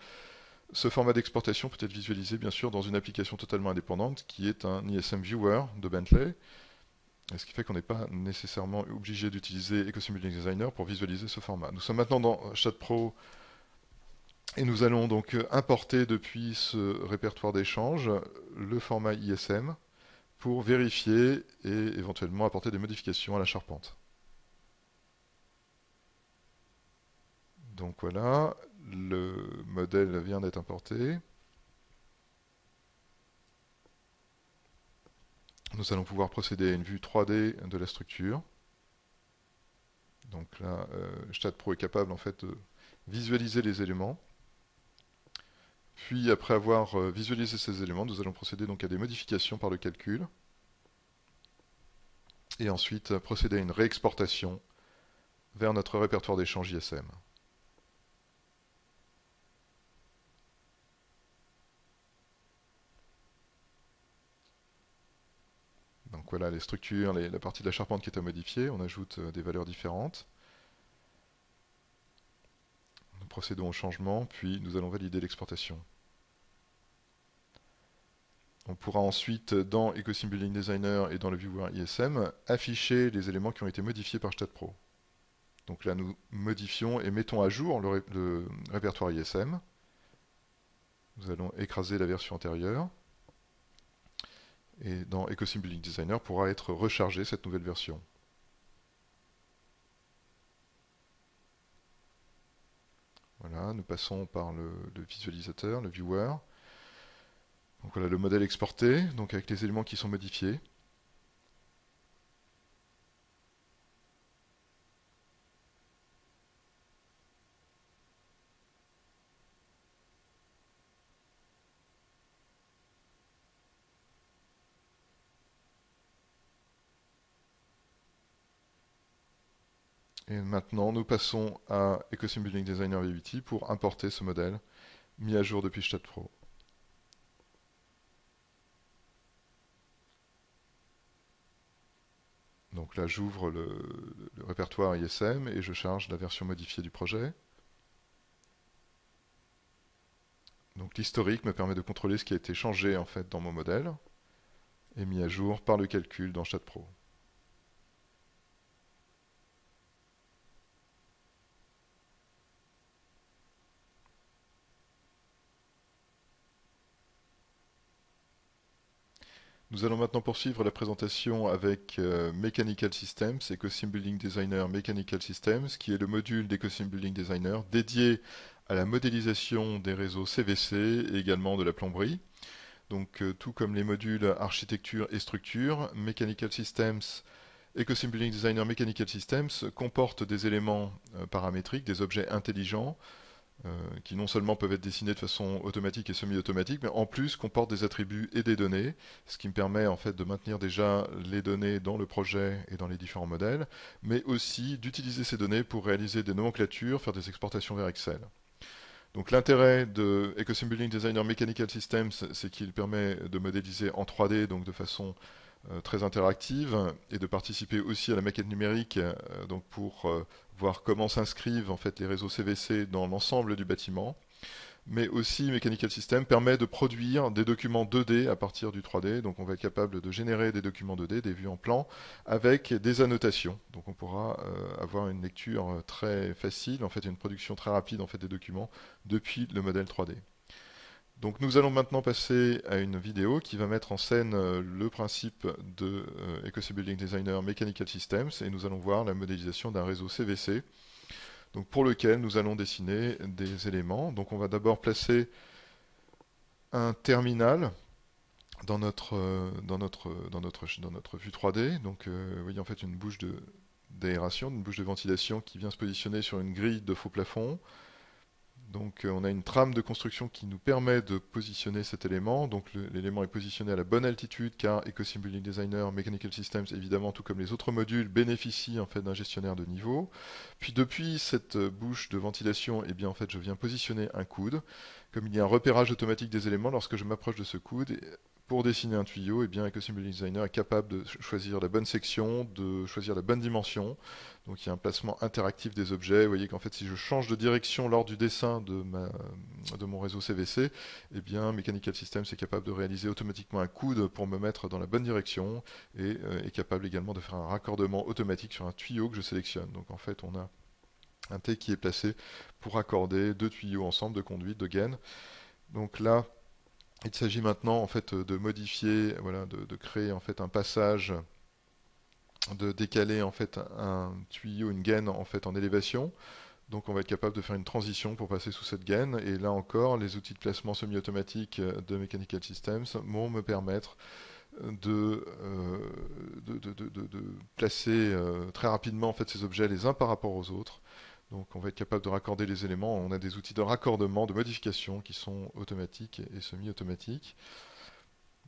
Ce format d'exportation peut être visualisé bien sûr dans une application totalement indépendante qui est un ISM Viewer de Bentley, ce qui fait qu'on n'est pas nécessairement obligé d'utiliser EcoSim Building Designer pour visualiser ce format. Nous sommes maintenant dans StatPro et nous allons donc importer depuis ce répertoire d'échange le format ISM pour vérifier et éventuellement apporter des modifications à la charpente. Donc voilà, le modèle vient d'être importé. Nous allons pouvoir procéder à une vue 3D de la structure. Donc là, StatPro est capable en fait de visualiser les éléments. Puis après avoir visualisé ces éléments, nous allons procéder donc à des modifications par le calcul. Et ensuite procéder à une réexportation vers notre répertoire d'échange ISM. Donc voilà les structures, la partie de la charpente qui est à modifier. On ajoute des valeurs différentes. Nous procédons au changement, puis nous allons valider l'exportation. On pourra ensuite, dans EcoSim Building Designer et dans le Viewer ISM, afficher les éléments qui ont été modifiés par StatPro. Donc là, nous modifions et mettons à jour le répertoire ISM. Nous allons écraser la version antérieure. Et dans EcoSim Building Designer pourra être rechargée cette nouvelle version. Voilà, nous passons par le visualisateur, le viewer. Donc voilà le modèle exporté, donc avec les éléments qui sont modifiés. Et maintenant, nous passons à EcoSim Building Designer V8i pour importer ce modèle mis à jour depuis StatPro. Donc là, j'ouvre le répertoire ISM et je charge la version modifiée du projet. Donc l'historique me permet de contrôler ce qui a été changé en fait dans mon modèle et mis à jour par le calcul dans StatPro. Nous allons maintenant poursuivre la présentation avec Mechanical Systems, EcoSim Building Designer Mechanical Systems, qui est le module d'EcoSim Building Designer dédié à la modélisation des réseaux CVC et également de la plomberie. Donc tout comme les modules architecture et structure, Mechanical Systems, EcoSim Building Designer Mechanical Systems comporte des éléments paramétriques, des objets intelligents, qui non seulement peuvent être dessinés de façon automatique et semi-automatique, mais en plus comportent des attributs et des données, ce qui me permet en fait de maintenir déjà les données dans le projet et dans les différents modèles, mais aussi d'utiliser ces données pour réaliser des nomenclatures, faire des exportations vers Excel. Donc l'intérêt de EcoSim Building Designer Mechanical Systems, c'est qu'il permet de modéliser en 3D, donc de façon très interactive, et de participer aussi à la maquette numérique, donc pour voir comment s'inscrivent en fait les réseaux CVC dans l'ensemble du bâtiment. Mais aussi Mechanical System permet de produire des documents 2D à partir du 3D. Donc on va être capable de générer des documents 2D, des vues en plan, avec des annotations. Donc on pourra avoir une lecture très facile, en fait une production très rapide en fait des documents depuis le modèle 3D. Donc nous allons maintenant passer à une vidéo qui va mettre en scène le principe de EcoC Building Designer Mechanical Systems, et nous allons voir la modélisation d'un réseau CVC, donc pour lequel nous allons dessiner des éléments. Donc on va d'abord placer un terminal dans notre vue 3D. Donc vous voyez en fait une bouche d'aération, une bouche de ventilation qui vient se positionner sur une grille de faux plafond. Donc on a une trame de construction qui nous permet de positionner cet élément. Donc l'élément est positionné à la bonne altitude car EcoC Building Designer Mechanical Systems, évidemment, tout comme les autres modules, bénéficie en fait d'un gestionnaire de niveau. Puis depuis cette bouche de ventilation, eh bien en fait je viens positionner un coude. Comme il y a un repérage automatique des éléments, lorsque je m'approche de ce coude, pour dessiner un tuyau, eh bien EcoC Building Designer est capable de choisir la bonne section, de choisir la bonne dimension. Donc il y a un placement interactif des objets. Vous voyez qu'en fait si je change de direction lors du dessin de mon réseau CVC, eh bien Mechanical Systems est capable de réaliser automatiquement un coude pour me mettre dans la bonne direction et est capable également de faire un raccordement automatique sur un tuyau que je sélectionne. Donc en fait on a un T qui est placé pour raccorder deux tuyaux ensemble de conduite, de gaine. Donc là, il s'agit maintenant en fait de modifier, voilà, de créer en fait un passage, de décaler en fait un tuyau, une gaine en fait en élévation. Donc on va être capable de faire une transition pour passer sous cette gaine. Et là encore, les outils de placement semi-automatique de Mechanical Systems vont me permettre de placer très rapidement en fait ces objets les uns par rapport aux autres. Donc on va être capable de raccorder les éléments. On a des outils de raccordement, de modification qui sont automatiques et semi-automatiques.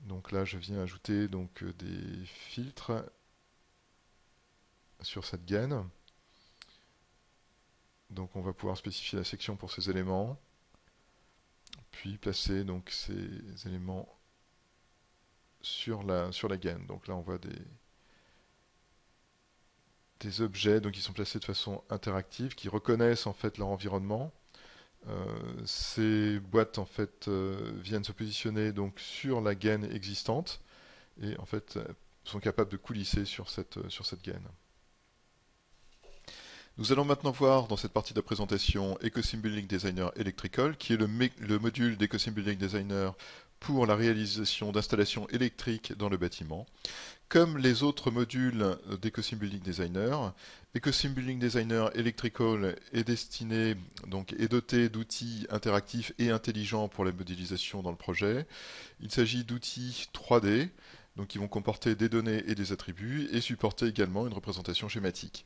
Donc là je viens ajouter donc des filtres sur cette gaine. Donc on va pouvoir spécifier la section pour ces éléments, puis placer donc ces éléments sur la gaine. Donc là on voit des objets donc qui sont placés de façon interactive, qui reconnaissent en fait leur environnement. Ces boîtes en fait viennent se positionner donc sur la gaine existante et en fait sont capables de coulisser sur cette gaine. Nous allons maintenant voir dans cette partie de la présentation EcoC Building Designer Electrical, qui est le module d'EcoC Building Designer pour la réalisation d'installations électriques dans le bâtiment. Comme les autres modules d'EcoC Building Designer, EcoC Building Designer Electrical est destiné, donc est doté d'outils interactifs et intelligents pour la modélisation dans le projet. Il s'agit d'outils 3D, donc qui vont comporter des données et des attributs, et supporter également une représentation schématique.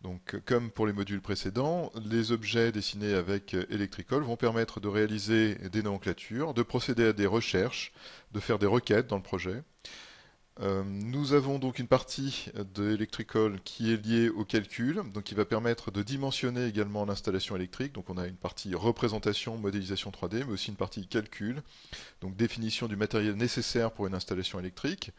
Donc, comme pour les modules précédents, les objets dessinés avec Electrical vont permettre de réaliser des nomenclatures, de procéder à des recherches, de faire des requêtes dans le projet. Nous avons donc une partie de Electrical qui est liée au calcul, donc qui va permettre de dimensionner également l'installation électrique. Donc on a une partie représentation, modélisation 3D, mais aussi une partie calcul, donc définition du matériel nécessaire pour une installation électrique.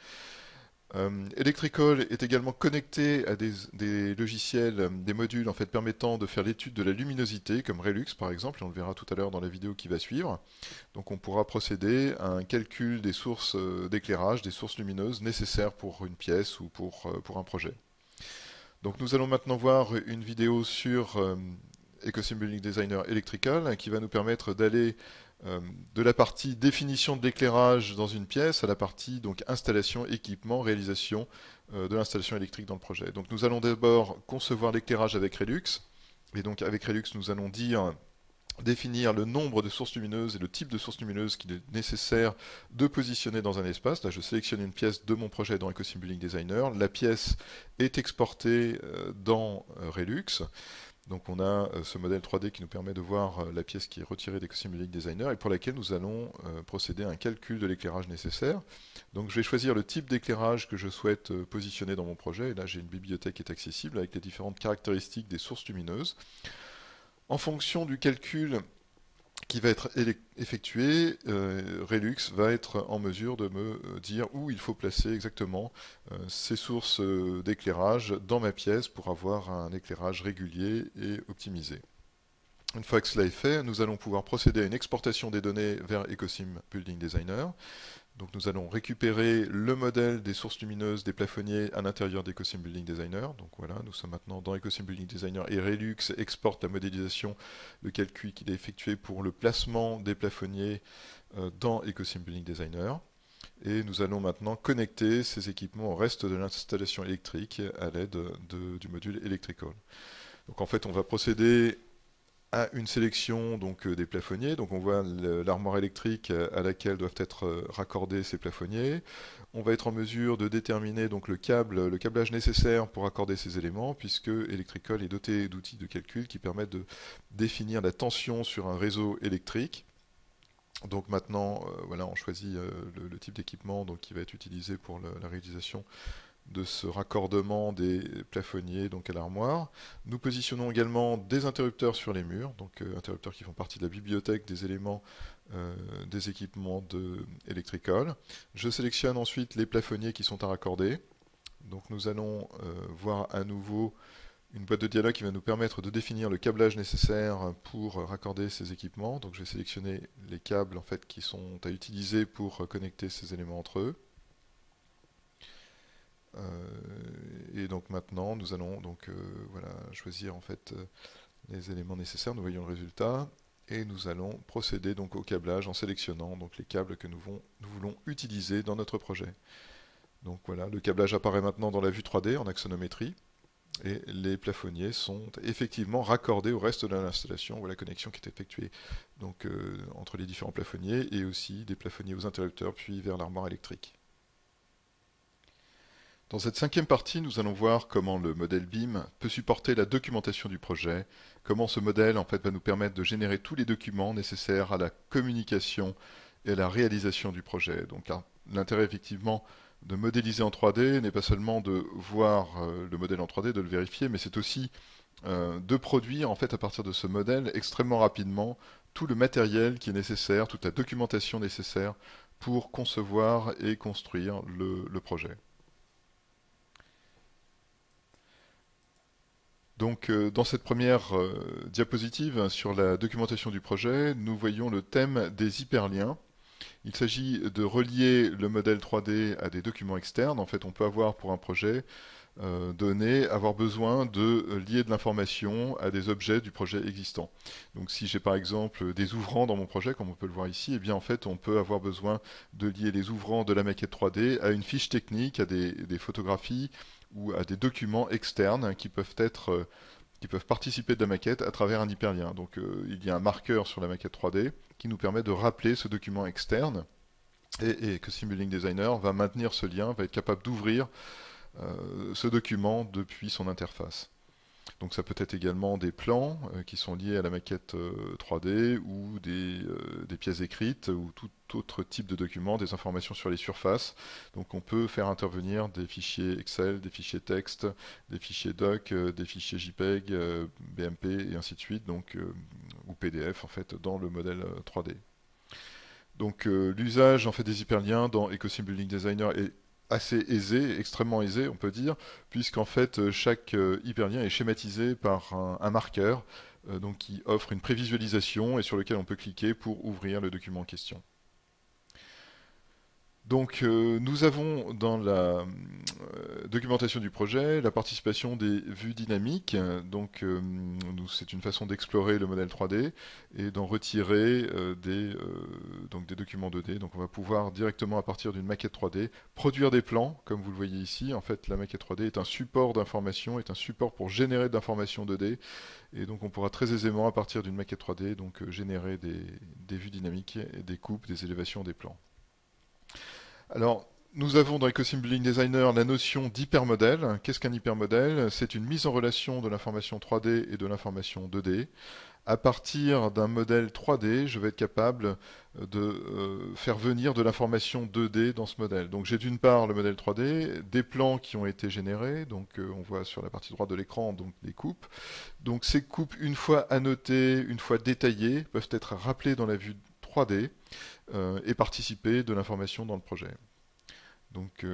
Electrical est également connecté à des logiciels, des modules en fait permettant de faire l'étude de la luminosité, comme Relux par exemple, et on le verra tout à l'heure dans la vidéo qui va suivre. Donc on pourra procéder à un calcul des sources d'éclairage, des sources lumineuses nécessaires pour une pièce ou pour un projet. Donc nous allons maintenant voir une vidéo sur EcoC Building Designer Electrical qui va nous permettre d'aller de la partie définition de l'éclairage dans une pièce à la partie donc installation, équipement, réalisation de l'installation électrique dans le projet. Donc nous allons d'abord concevoir l'éclairage avec Relux. Et donc avec Relux nous allons définir le nombre de sources lumineuses et le type de source lumineuse qu'il est nécessaire de positionner dans un espace. Là je sélectionne une pièce de mon projet dans EcoC Building Designer. La pièce est exportée dans Relux. Donc on a ce modèle 3D qui nous permet de voir la pièce qui est retirée d'EcoC Building Designer et pour laquelle nous allons procéder à un calcul de l'éclairage nécessaire. Donc je vais choisir le type d'éclairage que je souhaite positionner dans mon projet. Et là j'ai une bibliothèque qui est accessible avec les différentes caractéristiques des sources lumineuses. En fonction du calcul qui va être effectué, Relux va être en mesure de me dire où il faut placer exactement ces sources d'éclairage dans ma pièce pour avoir un éclairage régulier et optimisé. Une fois que cela est fait, nous allons pouvoir procéder à une exportation des données vers Ecosim Building Designer. Donc nous allons récupérer le modèle des sources lumineuses des plafonniers à l'intérieur d'Ecosim Building Designer. Donc voilà, nous sommes maintenant dans Ecosim Building Designer et Relux exporte la modélisation, le calcul qu'il a effectué pour le placement des plafonniers dans Ecosim Building Designer. Et nous allons maintenant connecter ces équipements au reste de l'installation électrique à l'aide du module Electrical. Donc en fait, on va procéder à une sélection des plafonniers. Donc on voit l'armoire électrique à laquelle doivent être raccordés ces plafonniers. On va être en mesure de déterminer donc le câblage nécessaire pour accorder ces éléments, puisque Electrical est doté d'outils de calcul qui permettent de définir la tension sur un réseau électrique. Donc maintenant, voilà, on choisit le type d'équipement qui va être utilisé pour la réalisation de ce raccordement des plafonniers à l'armoire. Nous positionnons également des interrupteurs sur les murs, donc interrupteurs qui font partie de la bibliothèque des éléments des équipements de Electrical. Je sélectionne ensuite les plafonniers qui sont à raccorder. Donc nous allons voir à nouveau une boîte de dialogue qui va nous permettre de définir le câblage nécessaire pour raccorder ces équipements. Donc je vais sélectionner les câbles en fait, qui sont à utiliser pour connecter ces éléments entre eux. Et donc maintenant, nous allons voilà, choisir en fait les éléments nécessaires. Nous voyons le résultat et nous allons procéder donc au câblage en sélectionnant donc les câbles que nous voulons utiliser dans notre projet. Donc voilà, le câblage apparaît maintenant dans la vue 3D en axonométrie et les plafonniers sont effectivement raccordés au reste de l'installation. Voilà la connexion qui est effectuée donc, entre les différents plafonniers et aussi des plafonniers aux interrupteurs puis vers l'armoire électrique. Dans cette cinquième partie, nous allons voir comment le modèle BIM peut supporter la documentation du projet, comment ce modèle en fait, va nous permettre de générer tous les documents nécessaires à la communication et à la réalisation du projet. Donc l'intérêt effectivement de modéliser en 3D n'est pas seulement de voir le modèle en 3D, de le vérifier, mais c'est aussi de produire en fait à partir de ce modèle extrêmement rapidement tout le matériel qui est nécessaire, toute la documentation nécessaire pour concevoir et construire le projet. Donc, dans cette première diapositive sur la documentation du projet, nous voyons le thème des hyperliens. Il s'agit de relier le modèle 3D à des documents externes. En fait, on peut avoir pour un projet donné, avoir besoin de lier de l'information à des objets du projet existant. Donc si j'ai par exemple des ouvrants dans mon projet, comme on peut le voir ici, eh bien en fait on peut avoir besoin de lier les ouvrants de la maquette 3D à une fiche technique, à des photographies ou à des documents externes qui peuvent participer de la maquette à travers un hyperlien. Donc il y a un marqueur sur la maquette 3D qui nous permet de rappeler ce document externe et que Simulink Designer va maintenir ce lien, va être capable d'ouvrir ce document depuis son interface. Donc ça peut être également des plans qui sont liés à la maquette 3D ou des pièces écrites ou tout autre type de document, des informations sur les surfaces. Donc on peut faire intervenir des fichiers Excel, des fichiers texte, des fichiers doc, des fichiers JPEG, BMP et ainsi de suite, ou PDF en fait dans le modèle 3D. Donc l'usage en fait des hyperliens dans Ecosim Building Designer est assez aisé, extrêmement aisé on peut dire, puisqu'en fait chaque hyperlien est schématisé par un marqueur qui offre une prévisualisation et sur lequel on peut cliquer pour ouvrir le document en question. Donc nous avons dans la documentation du projet la participation des vues dynamiques. Donc c'est une façon d'explorer le modèle 3D et d'en retirer des documents 2D. Donc on va pouvoir directement à partir d'une maquette 3D produire des plans, comme vous le voyez ici. En fait la maquette 3D est un support d'information, est un support pour générer de l'information 2D. Et donc on pourra très aisément à partir d'une maquette 3D générer des vues dynamiques, des coupes, des élévations, des plans. Alors, nous avons dans Ecosim Building Designer la notion d'hypermodèle. Qu'est-ce qu'un hypermodèle? C'est une mise en relation de l'information 3D et de l'information 2D. À partir d'un modèle 3D, je vais être capable de faire venir de l'information 2D dans ce modèle. Donc j'ai d'une part le modèle 3D, des plans qui ont été générés, donc on voit sur la partie droite de l'écran des coupes. Donc ces coupes, une fois annotées, une fois détaillées, peuvent être rappelées dans la vue 3D et participer de l'information dans le projet. Donc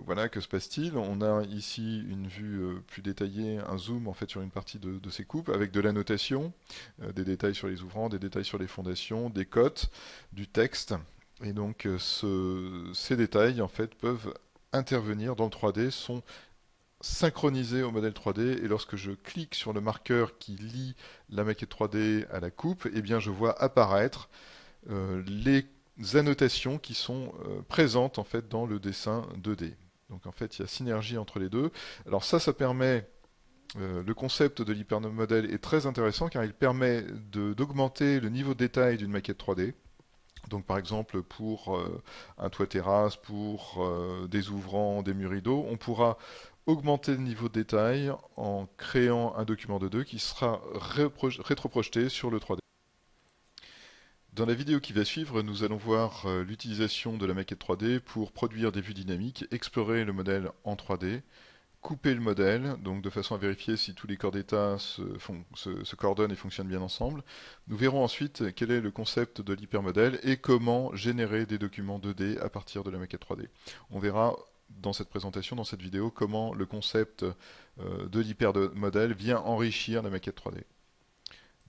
voilà, que se passe-t-il? On a ici une vue plus détaillée, un zoom en fait sur une partie de ces coupes avec de l'annotation, des détails sur les ouvrants, des détails sur les fondations, des cotes, du texte. Et donc ces détails en fait peuvent intervenir dans le 3D, sont synchronisés au modèle 3D, et lorsque je clique sur le marqueur qui lie la maquette 3D à la coupe, eh bien je vois apparaître les annotations qui sont présentes en fait dans le dessin 2D. Donc en fait, il y a synergie entre les deux. Alors ça permet, le concept de l'hypermodèle est très intéressant car il permet d'augmenter le niveau de détail d'une maquette 3D. Donc par exemple pour un toit terrasse, pour des ouvrants, des murs rideaux, on pourra augmenter le niveau de détail en créant un document 2D qui sera rétroprojeté sur le 3D. Dans la vidéo qui va suivre, nous allons voir l'utilisation de la maquette 3D pour produire des vues dynamiques, explorer le modèle en 3D, couper le modèle, donc de façon à vérifier si tous les corps d'état se coordonnent et fonctionnent bien ensemble. Nous verrons ensuite quel est le concept de l'hypermodèle et comment générer des documents 2D à partir de la maquette 3D. On verra dans cette présentation, dans cette vidéo, comment le concept de l'hypermodèle vient enrichir la maquette 3D.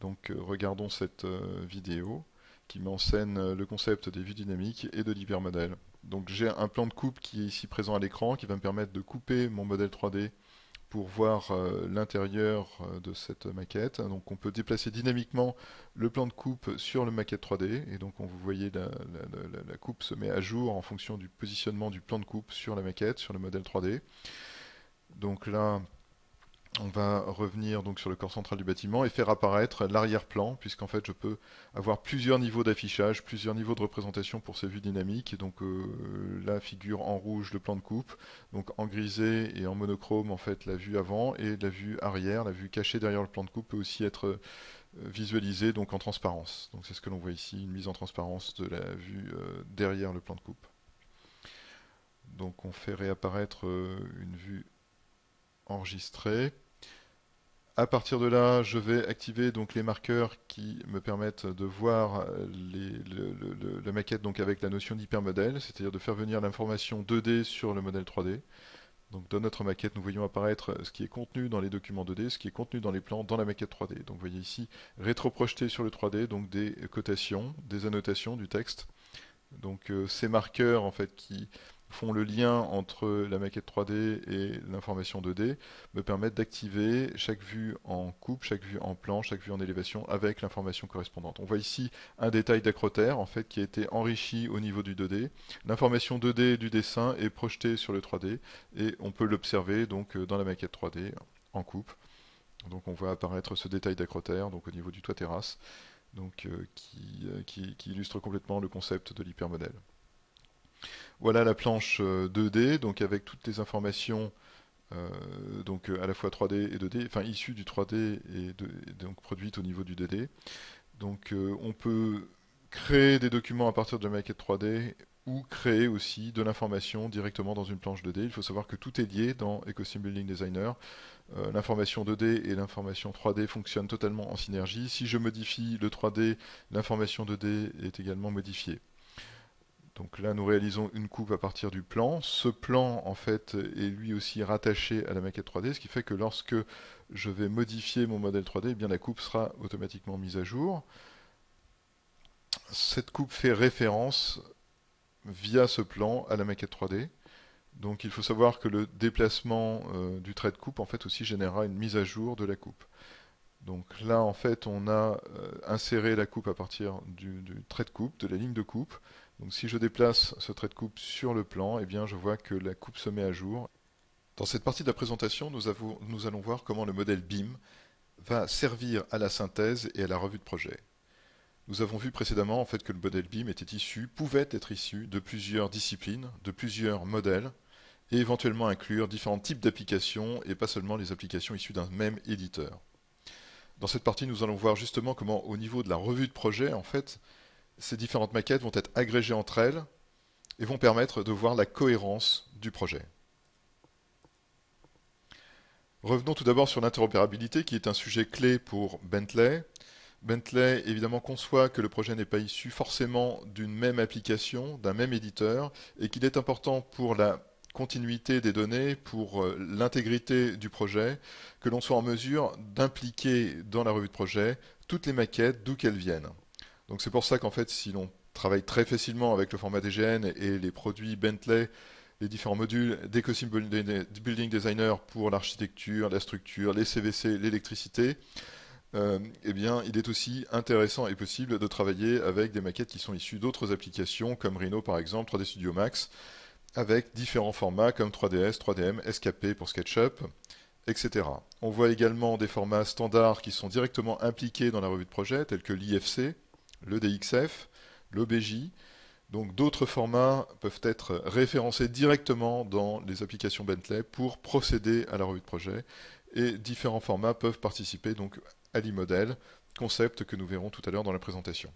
Donc regardons cette vidéo qui met en scène le concept des vues dynamiques et de l'hypermodèle. Donc j'ai un plan de coupe qui est ici présent à l'écran, qui va me permettre de couper mon modèle 3D pour voir l'intérieur de cette maquette. Donc on peut déplacer dynamiquement le plan de coupe sur le maquette 3D, et donc vous voyez la coupe se met à jour en fonction du positionnement du plan de coupe sur la maquette, sur le modèle 3D. Donc là, on va revenir donc sur le corps central du bâtiment et faire apparaître l'arrière-plan, puisqu'en fait je peux avoir plusieurs niveaux d'affichage, plusieurs niveaux de représentation pour ces vues dynamiques. Et donc là figure en rouge le plan de coupe, donc en grisé et en monochrome en fait la vue avant, et la vue arrière, la vue cachée derrière le plan de coupe peut aussi être visualisée donc en transparence. Donc c'est ce que l'on voit ici, une mise en transparence de la vue derrière le plan de coupe. Donc on fait réapparaître une vue enregistrée. À partir de là, je vais activer donc les marqueurs qui me permettent de voir la maquette donc avec la notion d'hypermodèle, c'est-à-dire de faire venir l'information 2D sur le modèle 3D. Donc dans notre maquette, nous voyons apparaître ce qui est contenu dans les documents 2D, ce qui est contenu dans les plans dans la maquette 3D. Donc vous voyez ici, rétroprojeté sur le 3D, donc des cotations, des annotations du texte. Donc ces marqueurs en fait qui font le lien entre la maquette 3D et l'information 2D me permettent d'activer chaque vue en coupe, chaque vue en plan, chaque vue en élévation avec l'information correspondante. On voit ici un détail d'acrotère en fait qui a été enrichi au niveau du 2D. L'information 2D du dessin est projetée sur le 3D et on peut l'observer donc dans la maquette 3D en coupe. Donc on voit apparaître ce détail d'acrotère donc au niveau du toit terrasse, donc qui illustre complètement le concept de l'hypermodèle. Voilà la planche 2D, donc avec toutes les informations donc à la fois 3D et 2D, enfin issues du 3D et donc produites au niveau du 2D. Donc on peut créer des documents à partir de la maquette 3D ou créer aussi de l'information directement dans une planche 2D. Il faut savoir que tout est lié dans Ecosystem Building Designer. L'information 2D et l'information 3D fonctionnent totalement en synergie. Si je modifie le 3D, l'information 2D est également modifiée. Donc là, nous réalisons une coupe à partir du plan. Ce plan, en fait, est lui aussi rattaché à la maquette 3D, ce qui fait que lorsque je vais modifier mon modèle 3D, eh bien, la coupe sera automatiquement mise à jour. Cette coupe fait référence via ce plan à la maquette 3D. Donc il faut savoir que le déplacement du trait de coupe, en fait, aussi générera une mise à jour de la coupe. Donc là, en fait, on a inséré la coupe à partir du trait de coupe, de la ligne de coupe. Donc si je déplace ce trait de coupe sur le plan, eh bien, je vois que la coupe se met à jour. Dans cette partie de la présentation, nous allons voir comment le modèle BIM va servir à la synthèse et à la revue de projet. Nous avons vu précédemment en fait, que le modèle BIM pouvait être issu de plusieurs disciplines, de plusieurs modèles, et éventuellement inclure différents types d'applications et pas seulement les applications issues d'un même éditeur. Dans cette partie, nous allons voir justement comment, au niveau de la revue de projet, en fait, ces différentes maquettes vont être agrégées entre elles et vont permettre de voir la cohérence du projet. Revenons tout d'abord sur l'interopérabilité, qui est un sujet clé pour Bentley. Bentley, évidemment, conçoit que le projet n'est pas issu forcément d'une même application, d'un même éditeur, et qu'il est important pour la continuité des données, pour l'intégrité du projet, que l'on soit en mesure d'impliquer dans la revue de projet toutes les maquettes, d'où qu'elles viennent. Donc c'est pour ça qu'en fait, si l'on travaille très facilement avec le format DGN et les produits Bentley, les différents modules d'Ecosim Building Designer pour l'architecture, la structure, les CVC, l'électricité, eh bien, il est aussi intéressant et possible de travailler avec des maquettes qui sont issues d'autres applications, comme Rhino par exemple, 3D Studio Max, avec différents formats comme 3ds, 3DM, SKP pour SketchUp, etc. On voit également des formats standards qui sont directement impliqués dans la revue de projet, tels que l'IFC, le DXF, l'OBJ. Donc d'autres formats peuvent être référencés directement dans les applications Bentley pour procéder à la revue de projet. Et différents formats peuvent participer donc à l'e-model, concept que nous verrons tout à l'heure dans la présentation.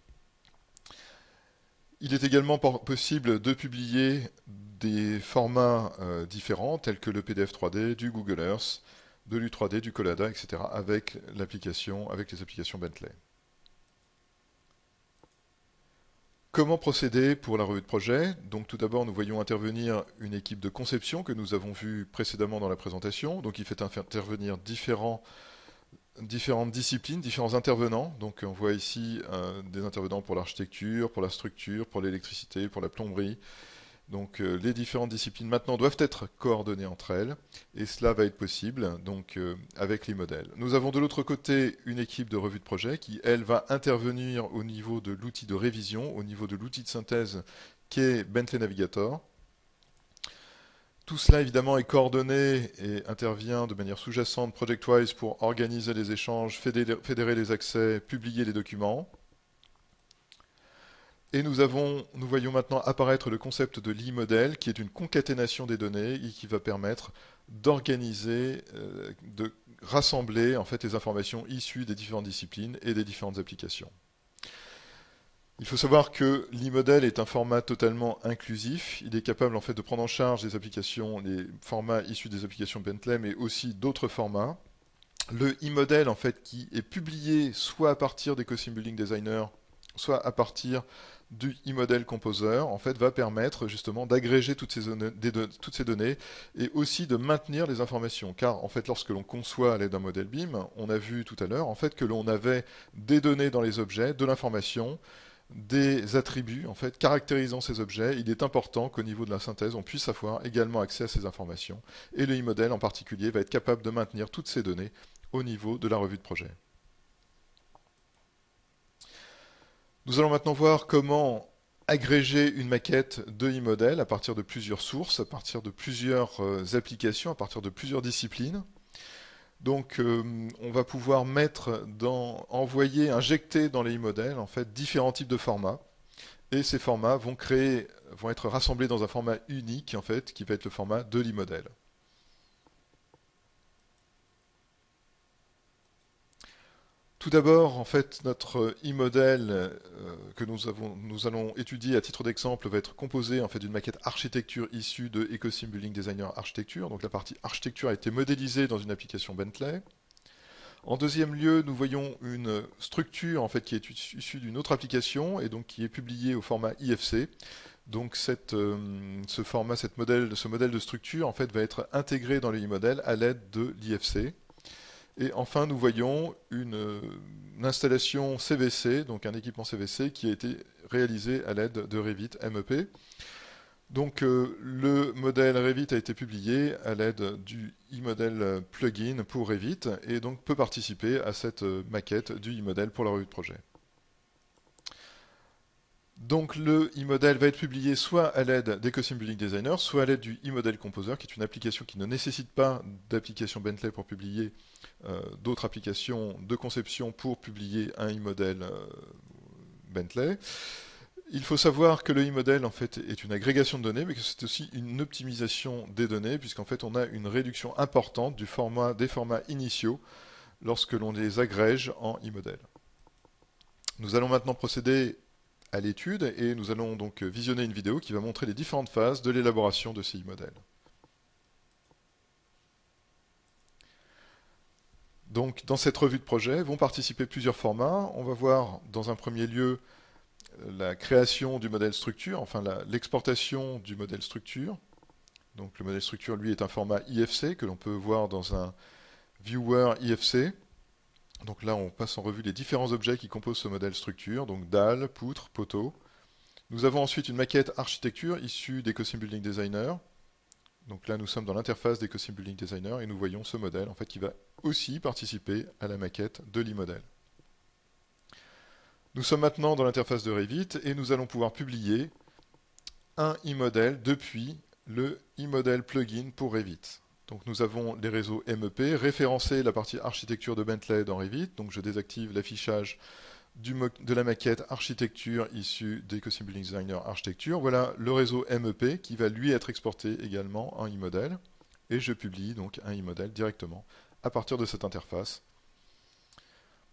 Il est également possible de publier des formats différents, tels que le PDF 3D, du Google Earth, de l'U3D, du Collada, etc., avec les applications Bentley. Comment procéder pour la revue de projet? Donc tout d'abord, nous voyons intervenir une équipe de conception que nous avons vue précédemment dans la présentation. Donc il fait intervenir différentes disciplines, différents intervenants. Donc on voit ici des intervenants pour l'architecture, pour la structure, pour l'électricité, pour la plomberie. Donc les différentes disciplines maintenant doivent être coordonnées entre elles, et cela va être possible donc avec l'e-model. Nous avons de l'autre côté une équipe de revue de projet qui, elle, va intervenir au niveau de l'outil de révision, au niveau de l'outil de synthèse qu'est Bentley Navigator. Tout cela évidemment est coordonné et intervient de manière sous-jacente ProjectWise pour organiser les échanges, fédérer les accès, publier les documents. Et nous voyons maintenant apparaître le concept de l'e-model, qui est une concaténation des données et qui va permettre d'organiser, de rassembler en fait les informations issues des différentes disciplines et des différentes applications. Il faut savoir que l'e-model est un format totalement inclusif. Il est capable en fait de prendre en charge les applications, les formats issus des applications Bentley, mais aussi d'autres formats. Le e-model en fait qui est publié soit à partir d'Ecosim Building Designer, soit à partir du e-model Composer, en fait, va permettre justement d'agréger toutes ces données et aussi de maintenir les informations. Car en fait, lorsque l'on conçoit à l'aide d'un modèle BIM, on a vu tout à l'heure en fait que l'on avait des données dans les objets, de l'information, des attributs en fait caractérisant ces objets. Il est important qu'au niveau de la synthèse, on puisse avoir également accès à ces informations. Et le e-model en particulier va être capable de maintenir toutes ces données au niveau de la revue de projet. Nous allons maintenant voir comment agréger une maquette de e-model à partir de plusieurs sources, à partir de plusieurs applications, à partir de plusieurs disciplines. Donc on va pouvoir envoyer, injecter dans les e-models en fait différents types de formats. Et ces formats vont être rassemblés dans un format unique en fait, qui va être le format de l'e-model. Tout d'abord, en fait, notre e-model que nous allons étudier à titre d'exemple va être composé en fait d'une maquette architecture issue de Ecosim Building Designer Architecture. Donc la partie architecture a été modélisée dans une application Bentley. En deuxième lieu, nous voyons une structure en fait qui est issue d'une autre application et donc qui est publiée au format IFC. Donc ce modèle de structure en fait va être intégré dans le e-model à l'aide de l'IFC. Et enfin, nous voyons une installation CVC, donc un équipement CVC qui a été réalisé à l'aide de Revit MEP. Donc le modèle Revit a été publié à l'aide du e-model plugin pour Revit et donc peut participer à cette maquette du e-model pour la revue de projet. Donc le e-model va être publié soit à l'aide d'Ecosim Building Designer, soit à l'aide du e-model Composer, qui est une application qui ne nécessite pas d'application Bentley pour publier d'autres applications de conception pour publier un e-model Bentley. Il faut savoir que le e-model en fait est une agrégation de données, mais que c'est aussi une optimisation des données, puisqu'en fait on a une réduction importante des formats initiaux lorsque l'on les agrège en e-model. Nous allons maintenant procéder à l'étude et nous allons donc visionner une vidéo qui va montrer les différentes phases de l'élaboration de ces e-models. Donc dans cette revue de projet vont participer plusieurs formats. On va voir dans un premier lieu la création du modèle structure, enfin l'exportation du modèle structure. Donc le modèle structure, lui, est un format IFC que l'on peut voir dans un viewer IFC. Donc là, on passe en revue les différents objets qui composent ce modèle structure, donc dalle, poutre, poteau. Nous avons ensuite une maquette architecture issue d'EcoSim Building Designer. Donc là, nous sommes dans l'interface d'EcoSim Building Designer et nous voyons ce modèle en fait, qui va aussi participer à la maquette de l'e-model. Nous sommes maintenant dans l'interface de Revit et nous allons pouvoir publier un e-model depuis le e-model plugin pour Revit. Donc nous avons les réseaux MEP, référencer la partie architecture de Bentley dans Revit. Donc je désactive l'affichage de la maquette architecture issue d'EcoSim Building Designer Architecture. Voilà le réseau MEP qui va lui être exporté également en e-model. Et je publie donc un e-model directement à partir de cette interface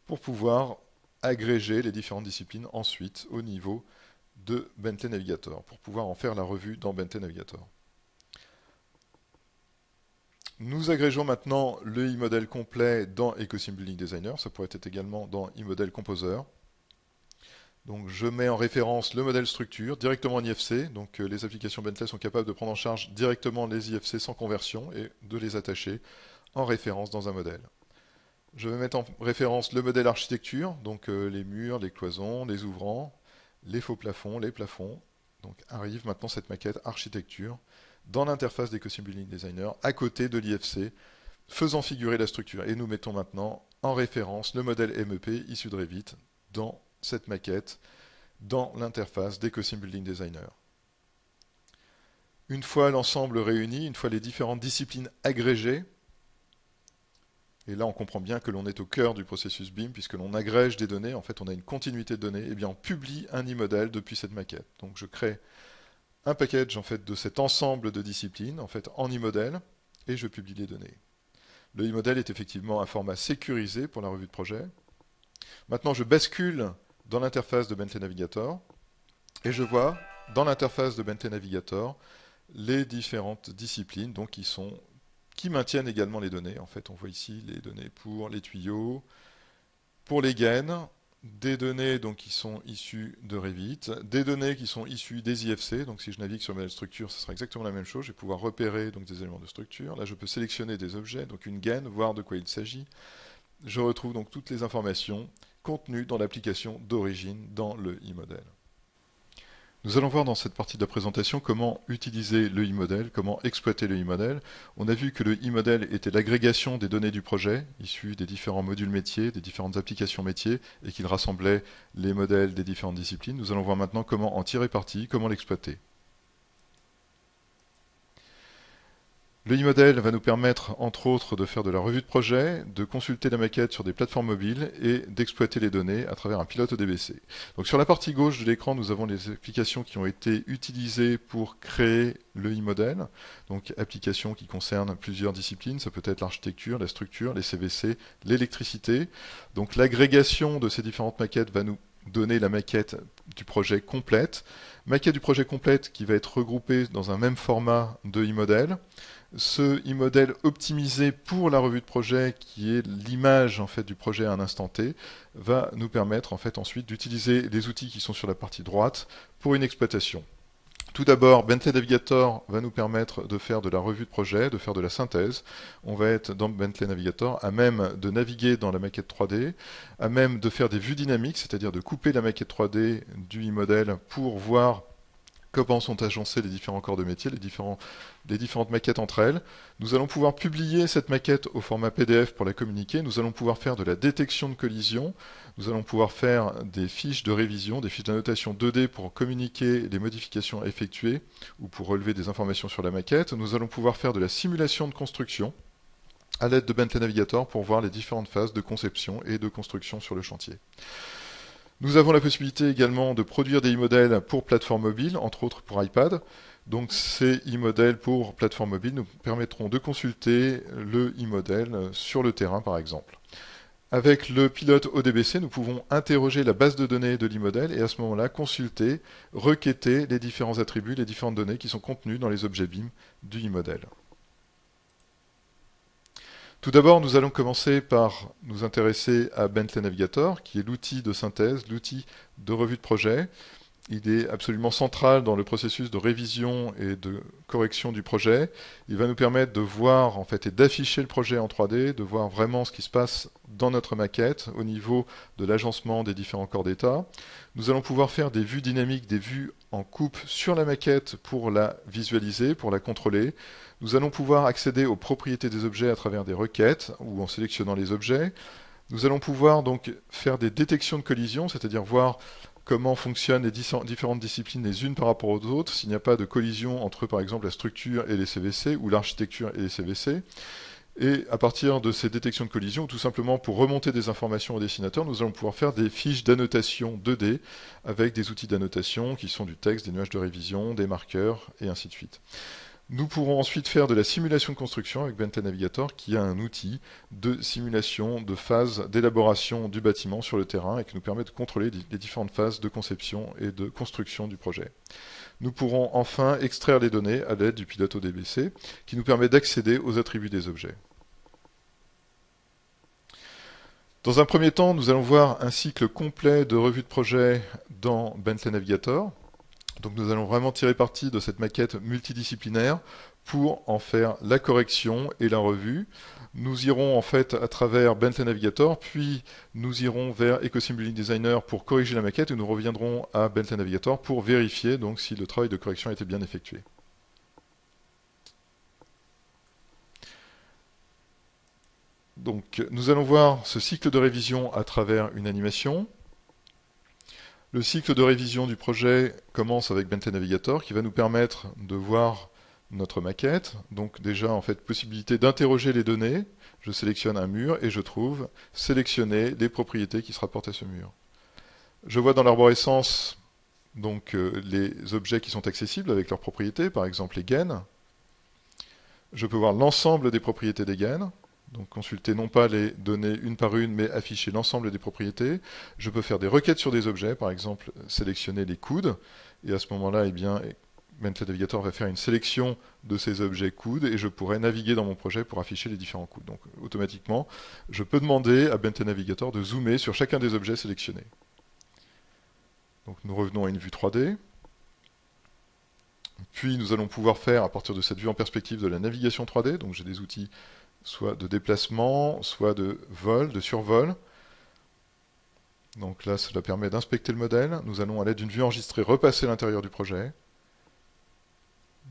pour pouvoir agréger les différentes disciplines ensuite au niveau de Bentley Navigator, pour pouvoir en faire la revue dans Bentley Navigator. Nous agrégeons maintenant le e-model complet dans EcoSim Building Designer, ça pourrait être également dans e-model Composer. Donc je mets en référence le modèle structure directement en IFC, donc les applications Bentley sont capables de prendre en charge directement les IFC sans conversion et de les attacher en référence dans un modèle. Je vais mettre en référence le modèle architecture, donc les murs, les cloisons, les ouvrants, les faux plafonds, les plafonds. Donc arrive maintenant cette maquette architecture dans l'interface d'EcoSim Building Designer à côté de l'IFC, faisant figurer la structure. Et nous mettons maintenant en référence le modèle MEP issu de Revit dans cette maquette, dans l'interface d'EcoSim Building Designer. Une fois l'ensemble réuni, une fois les différentes disciplines agrégées, et là on comprend bien que l'on est au cœur du processus BIM, puisque l'on agrège des données, en fait on a une continuité de données, et bien on publie un e-model depuis cette maquette. Donc je crée un package en fait, de cet ensemble de disciplines en fait, en e-model, et je publie les données. Le e-model est effectivement un format sécurisé pour la revue de projet. Maintenant je bascule dans l'interface de Bentley Navigator, et je vois dans l'interface de Bentley Navigator les différentes disciplines donc, qui maintiennent également les données. En fait, on voit ici les données pour les tuyaux, pour les gaines, des données donc, qui sont issues de Revit, des données qui sont issues des IFC. Donc si je navigue sur le modèle structure, ce sera exactement la même chose. Je vais pouvoir repérer donc, des éléments de structure. Là, je peux sélectionner des objets, donc une gaine, voir de quoi il s'agit. Je retrouve donc toutes les informations contenues dans l'application d'origine dans le e-model. Nous allons voir dans cette partie de la présentation comment utiliser le e-model, comment exploiter le e-model. On a vu que le e-model était l'agrégation des données du projet, issues des différents modules métiers, des différentes applications métiers, et qu'il rassemblait les modèles des différentes disciplines. Nous allons voir maintenant comment en tirer parti, comment l'exploiter. Le e-model va nous permettre, entre autres, de faire de la revue de projet, de consulter la maquette sur des plateformes mobiles et d'exploiter les données à travers un pilote ODBC. Donc sur la partie gauche de l'écran, nous avons les applications qui ont été utilisées pour créer le e-model. Donc applications qui concernent plusieurs disciplines, ça peut être l'architecture, la structure, les CVC, l'électricité. Donc l'agrégation de ces différentes maquettes va nous donner la maquette du projet complète. Maquette du projet complète qui va être regroupée dans un même format de e-model. Ce e-model optimisé pour la revue de projet, qui est l'image en fait, du projet à un instant T, va nous permettre en fait, ensuite d'utiliser les outils qui sont sur la partie droite pour une exploitation. Tout d'abord, Bentley Navigator va nous permettre de faire de la revue de projet, de faire de la synthèse. On va être dans Bentley Navigator à même de naviguer dans la maquette 3D, à même de faire des vues dynamiques, c'est-à-dire de couper la maquette 3D du e-model pour voir comment sont agencés les différents corps de métier, les différentes maquettes entre elles. Nous allons pouvoir publier cette maquette au format PDF pour la communiquer. Nous allons pouvoir faire de la détection de collision. Nous allons pouvoir faire des fiches de révision, des fiches d'annotation 2D pour communiquer les modifications effectuées ou pour relever des informations sur la maquette. Nous allons pouvoir faire de la simulation de construction à l'aide de Bentley Navigator pour voir les différentes phases de conception et de construction sur le chantier. Nous avons la possibilité également de produire des e-modèles pour plateforme mobile, entre autres pour iPad. Donc ces e-modèles pour plateforme mobile nous permettront de consulter le e-modèle sur le terrain par exemple. Avec le pilote ODBC, nous pouvons interroger la base de données de l'e-modèle et à ce moment-là consulter, requêter les différents attributs, les différentes données qui sont contenues dans les objets BIM du e-modèle. Tout d'abord, nous allons commencer par nous intéresser à Bentley Navigator, qui est l'outil de synthèse, l'outil de revue de projet. il est absolument central dans le processus de révision et de correction du projet. Il va nous permettre de voir en fait et d'afficher le projet en 3D, de voir vraiment ce qui se passe dans notre maquette au niveau de l'agencement des différents corps d'état. Nous allons pouvoir faire des vues dynamiques, des vues en coupe sur la maquette pour la visualiser, pour la contrôler. Nous allons pouvoir accéder aux propriétés des objets à travers des requêtes ou en sélectionnant les objets. Nous allons pouvoir donc faire des détections de collision, c'est-à-dire voir comment fonctionnent les différentes disciplines les unes par rapport aux autres, s'il n'y a pas de collision entre par exemple la structure et les CVC ou l'architecture et les CVC. Et à partir de ces détections de collision, tout simplement pour remonter des informations au dessinateur, nous allons pouvoir faire des fiches d'annotation 2D avec des outils d'annotation qui sont du texte, des nuages de révision, des marqueurs et ainsi de suite. Nous pourrons ensuite faire de la simulation de construction avec Bentley Navigator qui a un outil de simulation de phase d'élaboration du bâtiment sur le terrain et qui nous permet de contrôler les différentes phases de conception et de construction du projet. Nous pourrons enfin extraire les données à l'aide du pilote ODBC qui nous permet d'accéder aux attributs des objets. Dans un premier temps, nous allons voir un cycle complet de revue de projet dans Bentley Navigator. Donc nous allons vraiment tirer parti de cette maquette multidisciplinaire pour en faire la correction et la revue. Nous irons en fait à travers Bentley Navigator, puis nous irons vers EcoSim Designer pour corriger la maquette et nous reviendrons à Bentley Navigator pour vérifier donc si le travail de correction a été bien effectué. Donc nous allons voir ce cycle de révision à travers une animation. Le cycle de révision du projet commence avec Bentley Navigator qui va nous permettre de voir notre maquette. Donc déjà en fait possibilité d'interroger les données. Je sélectionne un mur et je trouve sélectionner les propriétés qui se rapportent à ce mur. Je vois dans l'arborescence donc les objets qui sont accessibles avec leurs propriétés, par exemple les gaines. Je peux voir l'ensemble des propriétés des gaines. Donc consulter non pas les données une par une, mais afficher l'ensemble des propriétés. Je peux faire des requêtes sur des objets, par exemple sélectionner les coudes. Et à ce moment-là, eh bien, Bentley Navigator va faire une sélection de ces objets coudes et je pourrai naviguer dans mon projet pour afficher les différents coudes. Donc automatiquement, je peux demander à Bentley Navigator de zoomer sur chacun des objets sélectionnés. Donc nous revenons à une vue 3D. Puis nous allons pouvoir faire, à partir de cette vue en perspective, de la navigation 3D. Donc j'ai des outils soit de déplacement, soit de vol, de survol. Donc là, cela permet d'inspecter le modèle. Nous allons, à l'aide d'une vue enregistrée, repasser l'intérieur du projet.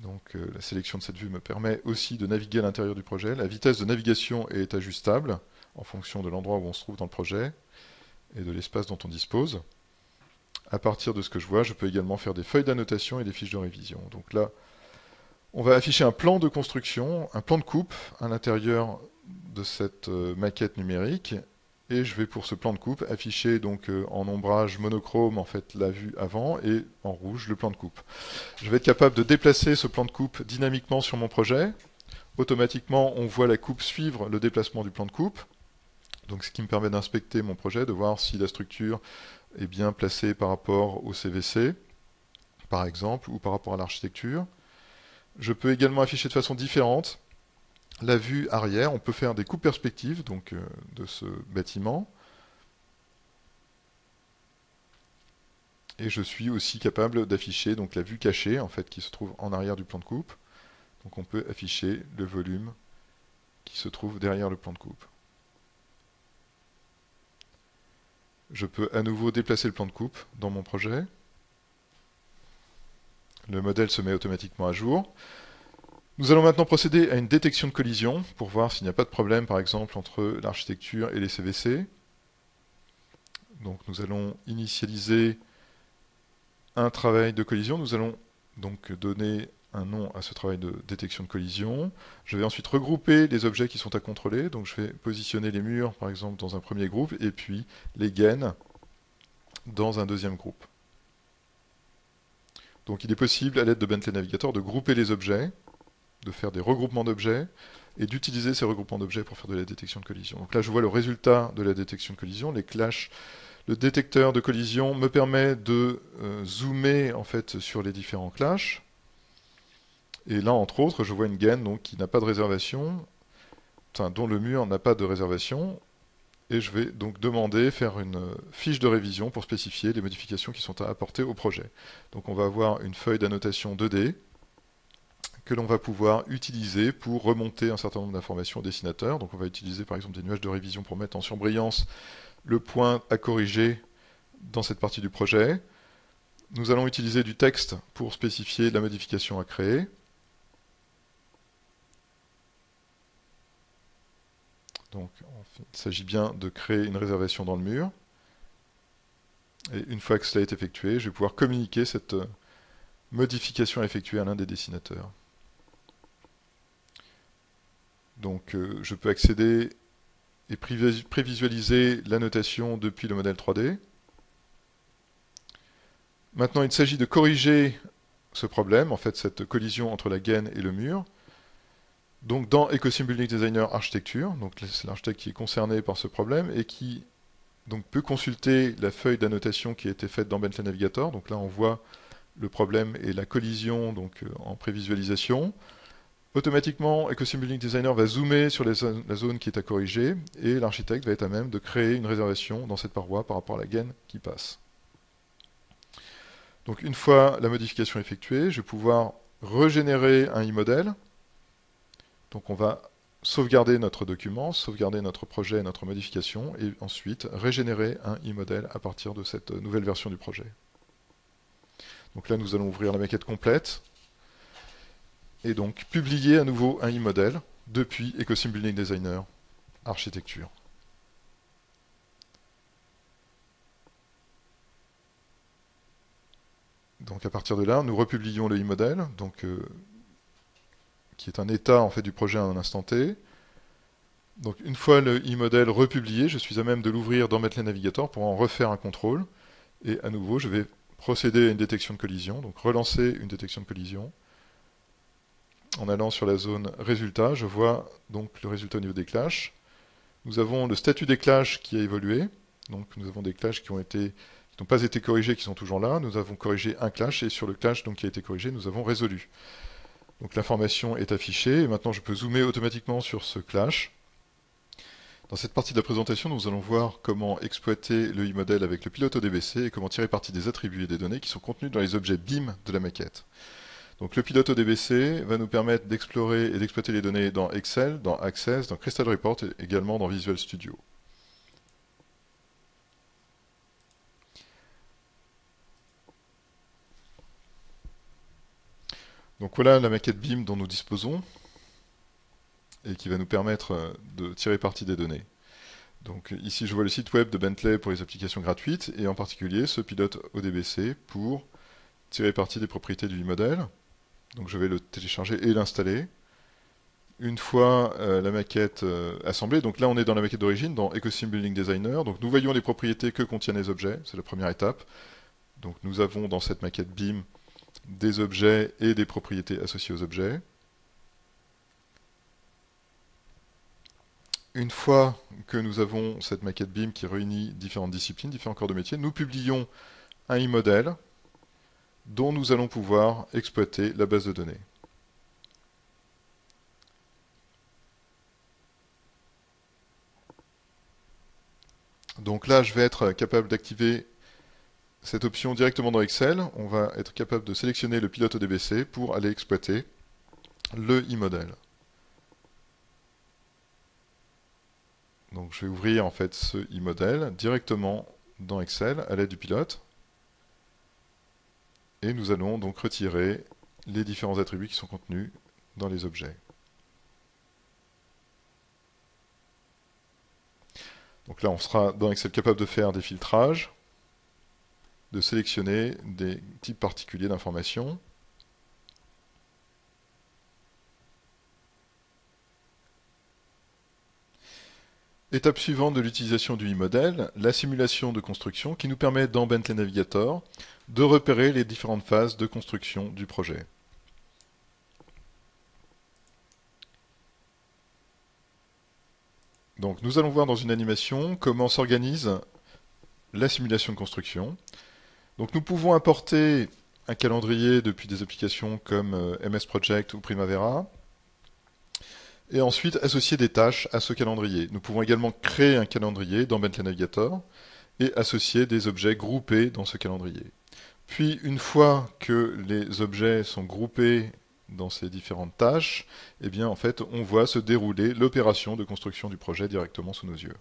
Donc la sélection de cette vue me permet aussi de naviguer à l'intérieur du projet. La vitesse de navigation est ajustable en fonction de l'endroit où on se trouve dans le projet et de l'espace dont on dispose. À partir de ce que je vois, je peux également faire des feuilles d'annotation et des fiches de révision. Donc là, on va afficher un plan de construction, un plan de coupe à l'intérieur de cette maquette numérique. Et je vais pour ce plan de coupe afficher donc en ombrage monochrome en fait la vue avant et en rouge le plan de coupe. Je vais être capable de déplacer ce plan de coupe dynamiquement sur mon projet. Automatiquement, on voit la coupe suivre le déplacement du plan de coupe. Donc ce qui me permet d'inspecter mon projet, de voir si la structure est bien placée par rapport au CVC, par exemple, ou par rapport à l'architecture. Je peux également afficher de façon différente la vue arrière. On peut faire des coupes perspectives donc, de ce bâtiment. Et je suis aussi capable d'afficher donc, la vue cachée en fait, qui se trouve en arrière du plan de coupe. Donc on peut afficher le volume qui se trouve derrière le plan de coupe. Je peux à nouveau déplacer le plan de coupe dans mon projet. Le modèle se met automatiquement à jour. Nous allons maintenant procéder à une détection de collision pour voir s'il n'y a pas de problème, par exemple, entre l'architecture et les CVC. Donc nous allons initialiser un travail de collision. Nous allons donc donner un nom à ce travail de détection de collision. Je vais ensuite regrouper les objets qui sont à contrôler. Donc je vais positionner les murs, par exemple, dans un premier groupe, et puis les gaines dans un deuxième groupe. Donc il est possible, à l'aide de Bentley Navigator, de grouper les objets, de faire des regroupements d'objets, et d'utiliser ces regroupements d'objets pour faire de la détection de collision. Donc là, je vois le résultat de la détection de collision, les clashs. Le détecteur de collision me permet de zoomer en fait, sur les différents clashs. Et là, entre autres, je vois une gaine donc, qui n'a pas de réservation, enfin, dont le mur n'a pas de réservation. et je vais donc demander, faire une fiche de révision pour spécifier les modifications qui sont à apporter au projet. Donc on va avoir une feuille d'annotation 2D que l'on va pouvoir utiliser pour remonter un certain nombre d'informations au dessinateur. Donc on va utiliser par exemple des nuages de révision pour mettre en surbrillance le point à corriger dans cette partie du projet. Nous allons utiliser du texte pour spécifier la modification à créer. Donc il s'agit bien de créer une réservation dans le mur. Et une fois que cela est effectué, je vais pouvoir communiquer cette modification effectuée à l'un des dessinateurs. Donc je peux accéder et prévisualiser la notation depuis le modèle 3D. Maintenant, il s'agit de corriger ce problème, en fait cette collision entre la gaine et le mur. Donc dans EcoSim Building Designer Architecture, donc c'est l'architecte qui est concerné par ce problème et qui donc peut consulter la feuille d'annotation qui a été faite dans Bentley Navigator. Donc là on voit le problème et la collision donc, en prévisualisation. Automatiquement, EcoSim Building Designer va zoomer sur la zone qui est à corriger et l'architecte va être à même de créer une réservation dans cette paroi par rapport à la gaine qui passe. Donc une fois la modification effectuée, je vais pouvoir régénérer un e-model. Donc on va sauvegarder notre document, sauvegarder notre projet, notre modification, et ensuite régénérer un e-model à partir de cette nouvelle version du projet. Donc là nous allons ouvrir la maquette complète, et donc publier à nouveau un e-model depuis EcoSim Building Designer Architecture. Donc à partir de là, nous republions le e-model, donc qui est un état en fait du projet à un instant T. Donc une fois le e-model republié, je suis à même de l'ouvrir dans Bentley Navigator pour en refaire un contrôle. Et à nouveau, je vais procéder à une détection de collision, donc relancer une détection de collision. En allant sur la zone résultat, je vois donc le résultat au niveau des clashs. Nous avons le statut des clashs qui a évolué. Donc nous avons des clashs qui n'ont pas été corrigés, qui sont toujours là. Nous avons corrigé un clash et sur le clash donc, qui a été corrigé, nous avons résolu. Donc l'information est affichée et maintenant je peux zoomer automatiquement sur ce clash. Dans cette partie de la présentation, nous allons voir comment exploiter le e-model avec le pilote ODBC et comment tirer parti des attributs et des données qui sont contenus dans les objets BIM de la maquette. Donc le pilote ODBC va nous permettre d'explorer et d'exploiter les données dans Excel, dans Access, dans Crystal Report et également dans Visual Studio. Donc voilà la maquette BIM dont nous disposons et qui va nous permettre de tirer parti des données. Donc ici je vois le site web de Bentley pour les applications gratuites et en particulier ce pilote ODBC pour tirer parti des propriétés du e-model. Donc je vais le télécharger et l'installer. Une fois la maquette assemblée, donc là on est dans la maquette d'origine, dans EcoSim Building Designer, donc nous voyons les propriétés que contiennent les objets, c'est la première étape. Donc nous avons dans cette maquette BIM des objets et des propriétés associées aux objets. Une fois que nous avons cette maquette BIM qui réunit différentes disciplines, différents corps de métier, nous publions un e-model dont nous allons pouvoir exploiter la base de données. Donc là, je vais être capable d'activer cette option directement dans Excel. On va être capable de sélectionner le pilote ODBC pour aller exploiter le e-model. Donc je vais ouvrir en fait ce e-model directement dans Excel à l'aide du pilote. Et nous allons donc retirer les différents attributs qui sont contenus dans les objets. Donc là, on sera dans Excel capable de faire des filtrages, de sélectionner des types particuliers d'informations. Étape suivante de l'utilisation du e-model, la simulation de construction qui nous permet dans Bentley Navigator de repérer les différentes phases de construction du projet. Donc nous allons voir dans une animation comment s'organise la simulation de construction. Donc nous pouvons importer un calendrier depuis des applications comme MS Project ou Primavera. et ensuite associer des tâches à ce calendrier. Nous pouvons également créer un calendrier dans Bentley Navigator et associer des objets groupés dans ce calendrier. Puis, une fois que les objets sont groupés dans ces différentes tâches, eh bien, en fait, on voit se dérouler l'opération de construction du projet directement sous nos yeux.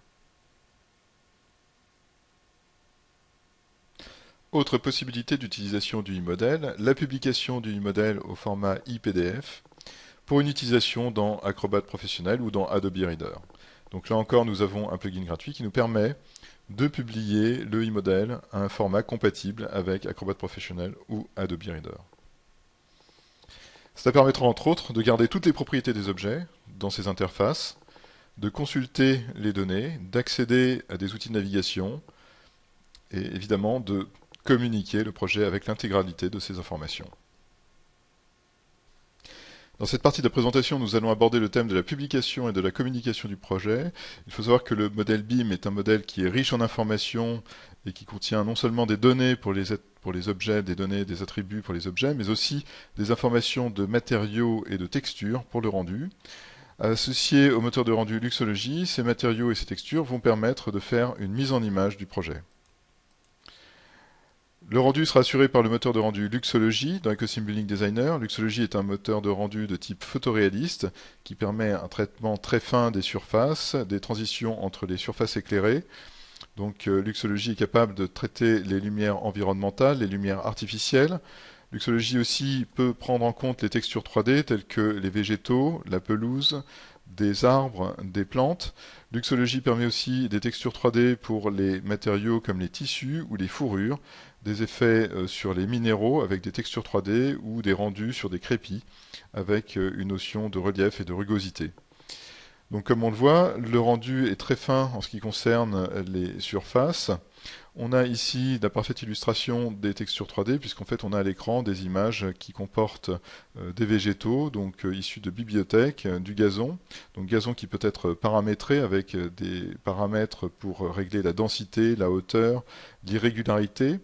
Autre possibilité d'utilisation du e-model, la publication du e-model au format ePDF pour une utilisation dans Acrobat Professionnel ou dans Adobe Reader. Donc là encore, nous avons un plugin gratuit qui nous permet de publier le e-model à un format compatible avec Acrobat Professionnel ou Adobe Reader. Ça permettra entre autres de garder toutes les propriétés des objets dans ces interfaces, de consulter les données, d'accéder à des outils de navigation et évidemment de communiquer le projet avec l'intégralité de ces informations. Dans cette partie de la présentation, nous allons aborder le thème de la publication et de la communication du projet. Il faut savoir que le modèle BIM est un modèle qui est riche en informations et qui contient non seulement des données pour les objets, des données, des attributs pour les objets, mais aussi des informations de matériaux et de textures pour le rendu. Associés au moteur de rendu Luxology, ces matériaux et ces textures vont permettre de faire une mise en image du projet. Le rendu sera assuré par le moteur de rendu Luxology dans Ecosym Building Designer. Luxology est un moteur de rendu de type photoréaliste qui permet un traitement très fin des surfaces, des transitions entre les surfaces éclairées. Donc Luxology est capable de traiter les lumières environnementales, les lumières artificielles. Luxology aussi peut prendre en compte les textures 3D telles que les végétaux, la pelouse, des arbres, des plantes. Luxology permet aussi des textures 3D pour les matériaux comme les tissus ou les fourrures, des effets sur les minéraux avec des textures 3D ou des rendus sur des crépis avec une notion de relief et de rugosité. Donc comme on le voit, le rendu est très fin en ce qui concerne les surfaces. On a ici la parfaite illustration des textures 3D puisqu'en fait on a à l'écran des images qui comportent des végétaux, donc issus de bibliothèques, du gazon, donc gazon qui peut être paramétré avec des paramètres pour régler la densité, la hauteur, l'irrégularité.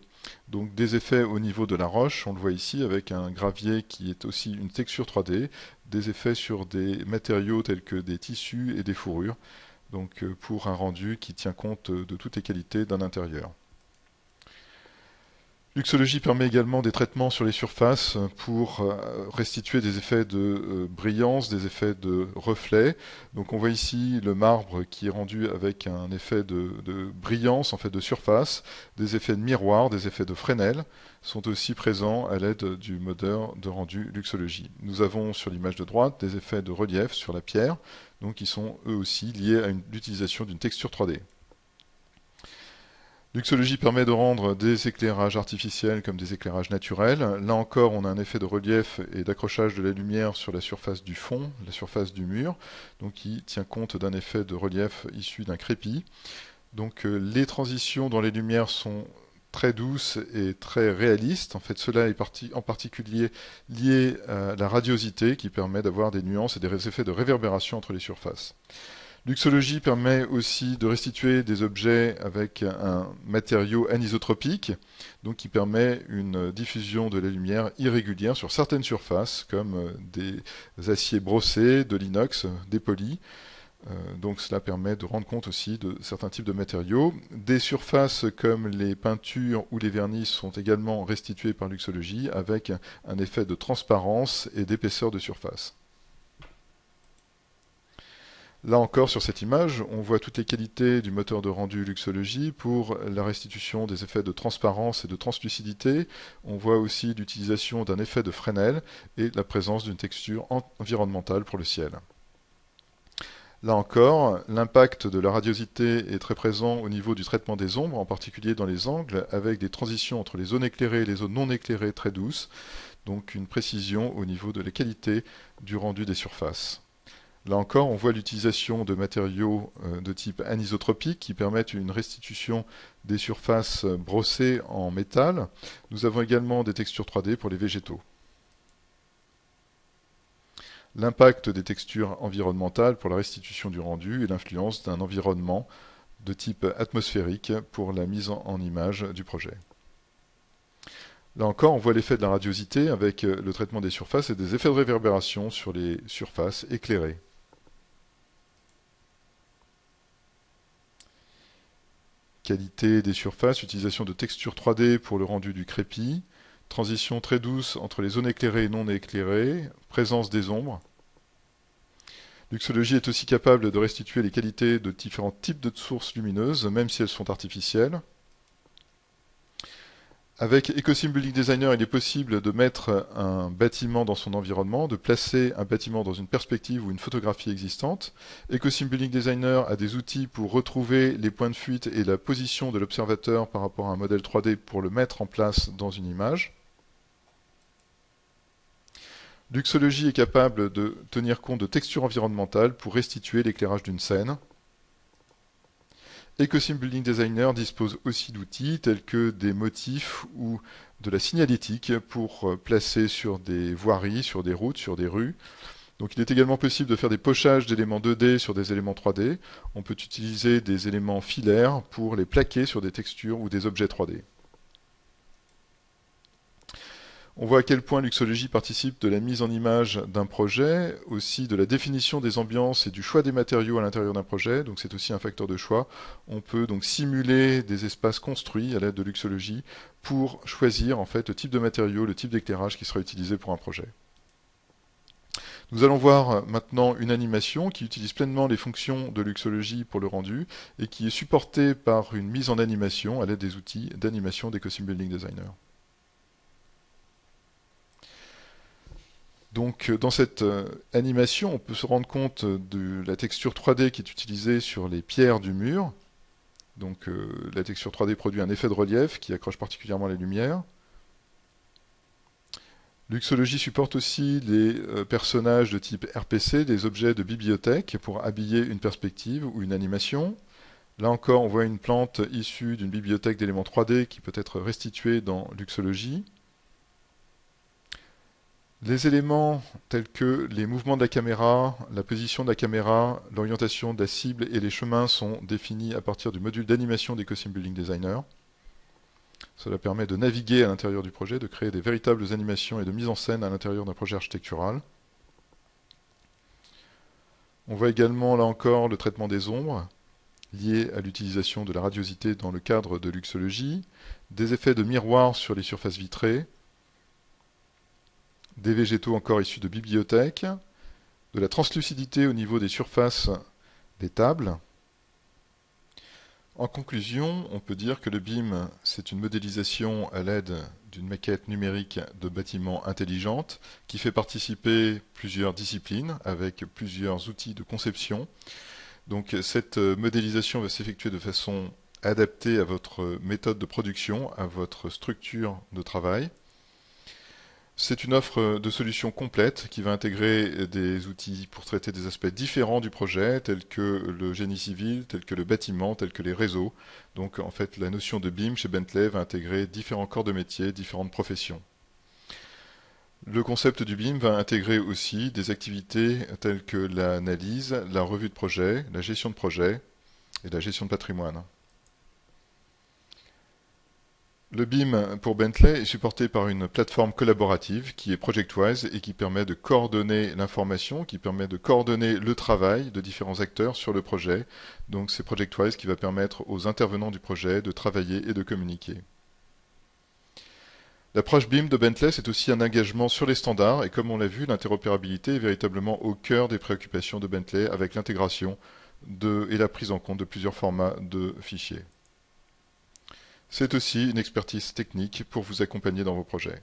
Donc des effets au niveau de la roche, on le voit ici avec un gravier qui est aussi une texture 3D, des effets sur des matériaux tels que des tissus et des fourrures, donc pour un rendu qui tient compte de toutes les qualités d'un intérieur. Luxology permet également des traitements sur les surfaces pour restituer des effets de brillance, des effets de reflet. Donc on voit ici le marbre qui est rendu avec un effet de brillance, en fait de surface, des effets de miroir, des effets de Fresnel sont aussi présents à l'aide du moteur de rendu Luxology. Nous avons sur l'image de droite des effets de relief sur la pierre, donc qui sont eux aussi liés à l'utilisation d'une texture 3D. Luxology permet de rendre des éclairages artificiels comme des éclairages naturels. Là encore, on a un effet de relief et d'accrochage de la lumière sur la surface du fond, la surface du mur, donc qui tient compte d'un effet de relief issu d'un crépi. Donc les transitions dans les lumières sont très douces et très réalistes. En fait, cela est en particulier lié à la radiosité qui permet d'avoir des nuances et des effets de réverbération entre les surfaces. Luxology permet aussi de restituer des objets avec un matériau anisotropique, donc qui permet une diffusion de la lumière irrégulière sur certaines surfaces, comme des aciers brossés, de l'inox, des polis. Donc cela permet de rendre compte aussi de certains types de matériaux. Des surfaces comme les peintures ou les vernis sont également restituées par Luxology avec un effet de transparence et d'épaisseur de surface. Là encore, sur cette image, on voit toutes les qualités du moteur de rendu Luxology pour la restitution des effets de transparence et de translucidité. On voit aussi l'utilisation d'un effet de Fresnel et la présence d'une texture environnementale pour le ciel. Là encore, l'impact de la radiosité est très présent au niveau du traitement des ombres, en particulier dans les angles, avec des transitions entre les zones éclairées et les zones non éclairées très douces, donc une précision au niveau de la qualité du rendu des surfaces. Là encore, on voit l'utilisation de matériaux de type anisotropique qui permettent une restitution des surfaces brossées en métal. Nous avons également des textures 3D pour les végétaux. L'impact des textures environnementales pour la restitution du rendu et l'influence d'un environnement de type atmosphérique pour la mise en image du projet. Là encore, on voit l'effet de la radiosité avec le traitement des surfaces et des effets de réverbération sur les surfaces éclairées. qualité des surfaces, utilisation de textures 3D pour le rendu du crépi, transition très douce entre les zones éclairées et non éclairées, présence des ombres. Luxology est aussi capable de restituer les qualités de différents types de sources lumineuses, même si elles sont artificielles. Avec EcoSim Building Designer, il est possible de mettre un bâtiment dans son environnement, de placer un bâtiment dans une perspective ou une photographie existante. EcoSim Building Designer a des outils pour retrouver les points de fuite et la position de l'observateur par rapport à un modèle 3D pour le mettre en place dans une image. Luxology est capable de tenir compte de textures environnementales pour restituer l'éclairage d'une scène. EcoSim Building Designer dispose aussi d'outils tels que des motifs ou de la signalétique pour placer sur des voiries, sur des routes, sur des rues. Donc il est également possible de faire des pochages d'éléments 2D sur des éléments 3D. On peut utiliser des éléments filaires pour les plaquer sur des textures ou des objets 3D. On voit à quel point Luxology participe de la mise en image d'un projet, aussi de la définition des ambiances et du choix des matériaux à l'intérieur d'un projet. Donc c'est aussi un facteur de choix. On peut donc simuler des espaces construits à l'aide de Luxology pour choisir en fait le type de matériaux, le type d'éclairage qui sera utilisé pour un projet. Nous allons voir maintenant une animation qui utilise pleinement les fonctions de Luxology pour le rendu et qui est supportée par une mise en animation à l'aide des outils d'animation d'EcoSim Building Designer. Donc dans cette animation, on peut se rendre compte de la texture 3D qui est utilisée sur les pierres du mur. Donc la texture 3D produit un effet de relief qui accroche particulièrement les lumières. Luxology supporte aussi les personnages de type RPC, des objets de bibliothèque, pour habiller une perspective ou une animation. Là encore, on voit une plante issue d'une bibliothèque d'éléments 3D qui peut être restituée dans Luxology. Les éléments tels que les mouvements de la caméra, la position de la caméra, l'orientation de la cible et les chemins sont définis à partir du module d'animation d'EcoSim Building Designer. Cela permet de naviguer à l'intérieur du projet, de créer des véritables animations et de mise en scène à l'intérieur d'un projet architectural. On voit également là encore le traitement des ombres lié à l'utilisation de la radiosité dans le cadre de Luxology, des effets de miroir sur les surfaces vitrées, des végétaux encore issus de bibliothèques, de la translucidité au niveau des surfaces des tables. En conclusion, on peut dire que le BIM, c'est une modélisation à l'aide d'une maquette numérique de bâtiments intelligente qui fait participer plusieurs disciplines avec plusieurs outils de conception. Donc cette modélisation va s'effectuer de façon adaptée à votre méthode de production, à votre structure de travail. C'est une offre de solutions complète qui va intégrer des outils pour traiter des aspects différents du projet, tels que le génie civil, tels que le bâtiment, tels que les réseaux. Donc en fait, la notion de BIM chez Bentley va intégrer différents corps de métier, différentes professions. Le concept du BIM va intégrer aussi des activités telles que l'analyse, la revue de projet, la gestion de projet et la gestion de patrimoine. Le BIM pour Bentley est supporté par une plateforme collaborative qui est ProjectWise et qui permet de coordonner l'information, qui permet de coordonner le travail de différents acteurs sur le projet. Donc c'est ProjectWise qui va permettre aux intervenants du projet de travailler et de communiquer. L'approche BIM de Bentley, c'est aussi un engagement sur les standards et comme on l'a vu, l'interopérabilité est véritablement au cœur des préoccupations de Bentley avec l'intégration et la prise en compte de plusieurs formats de fichiers. C'est aussi une expertise technique pour vous accompagner dans vos projets.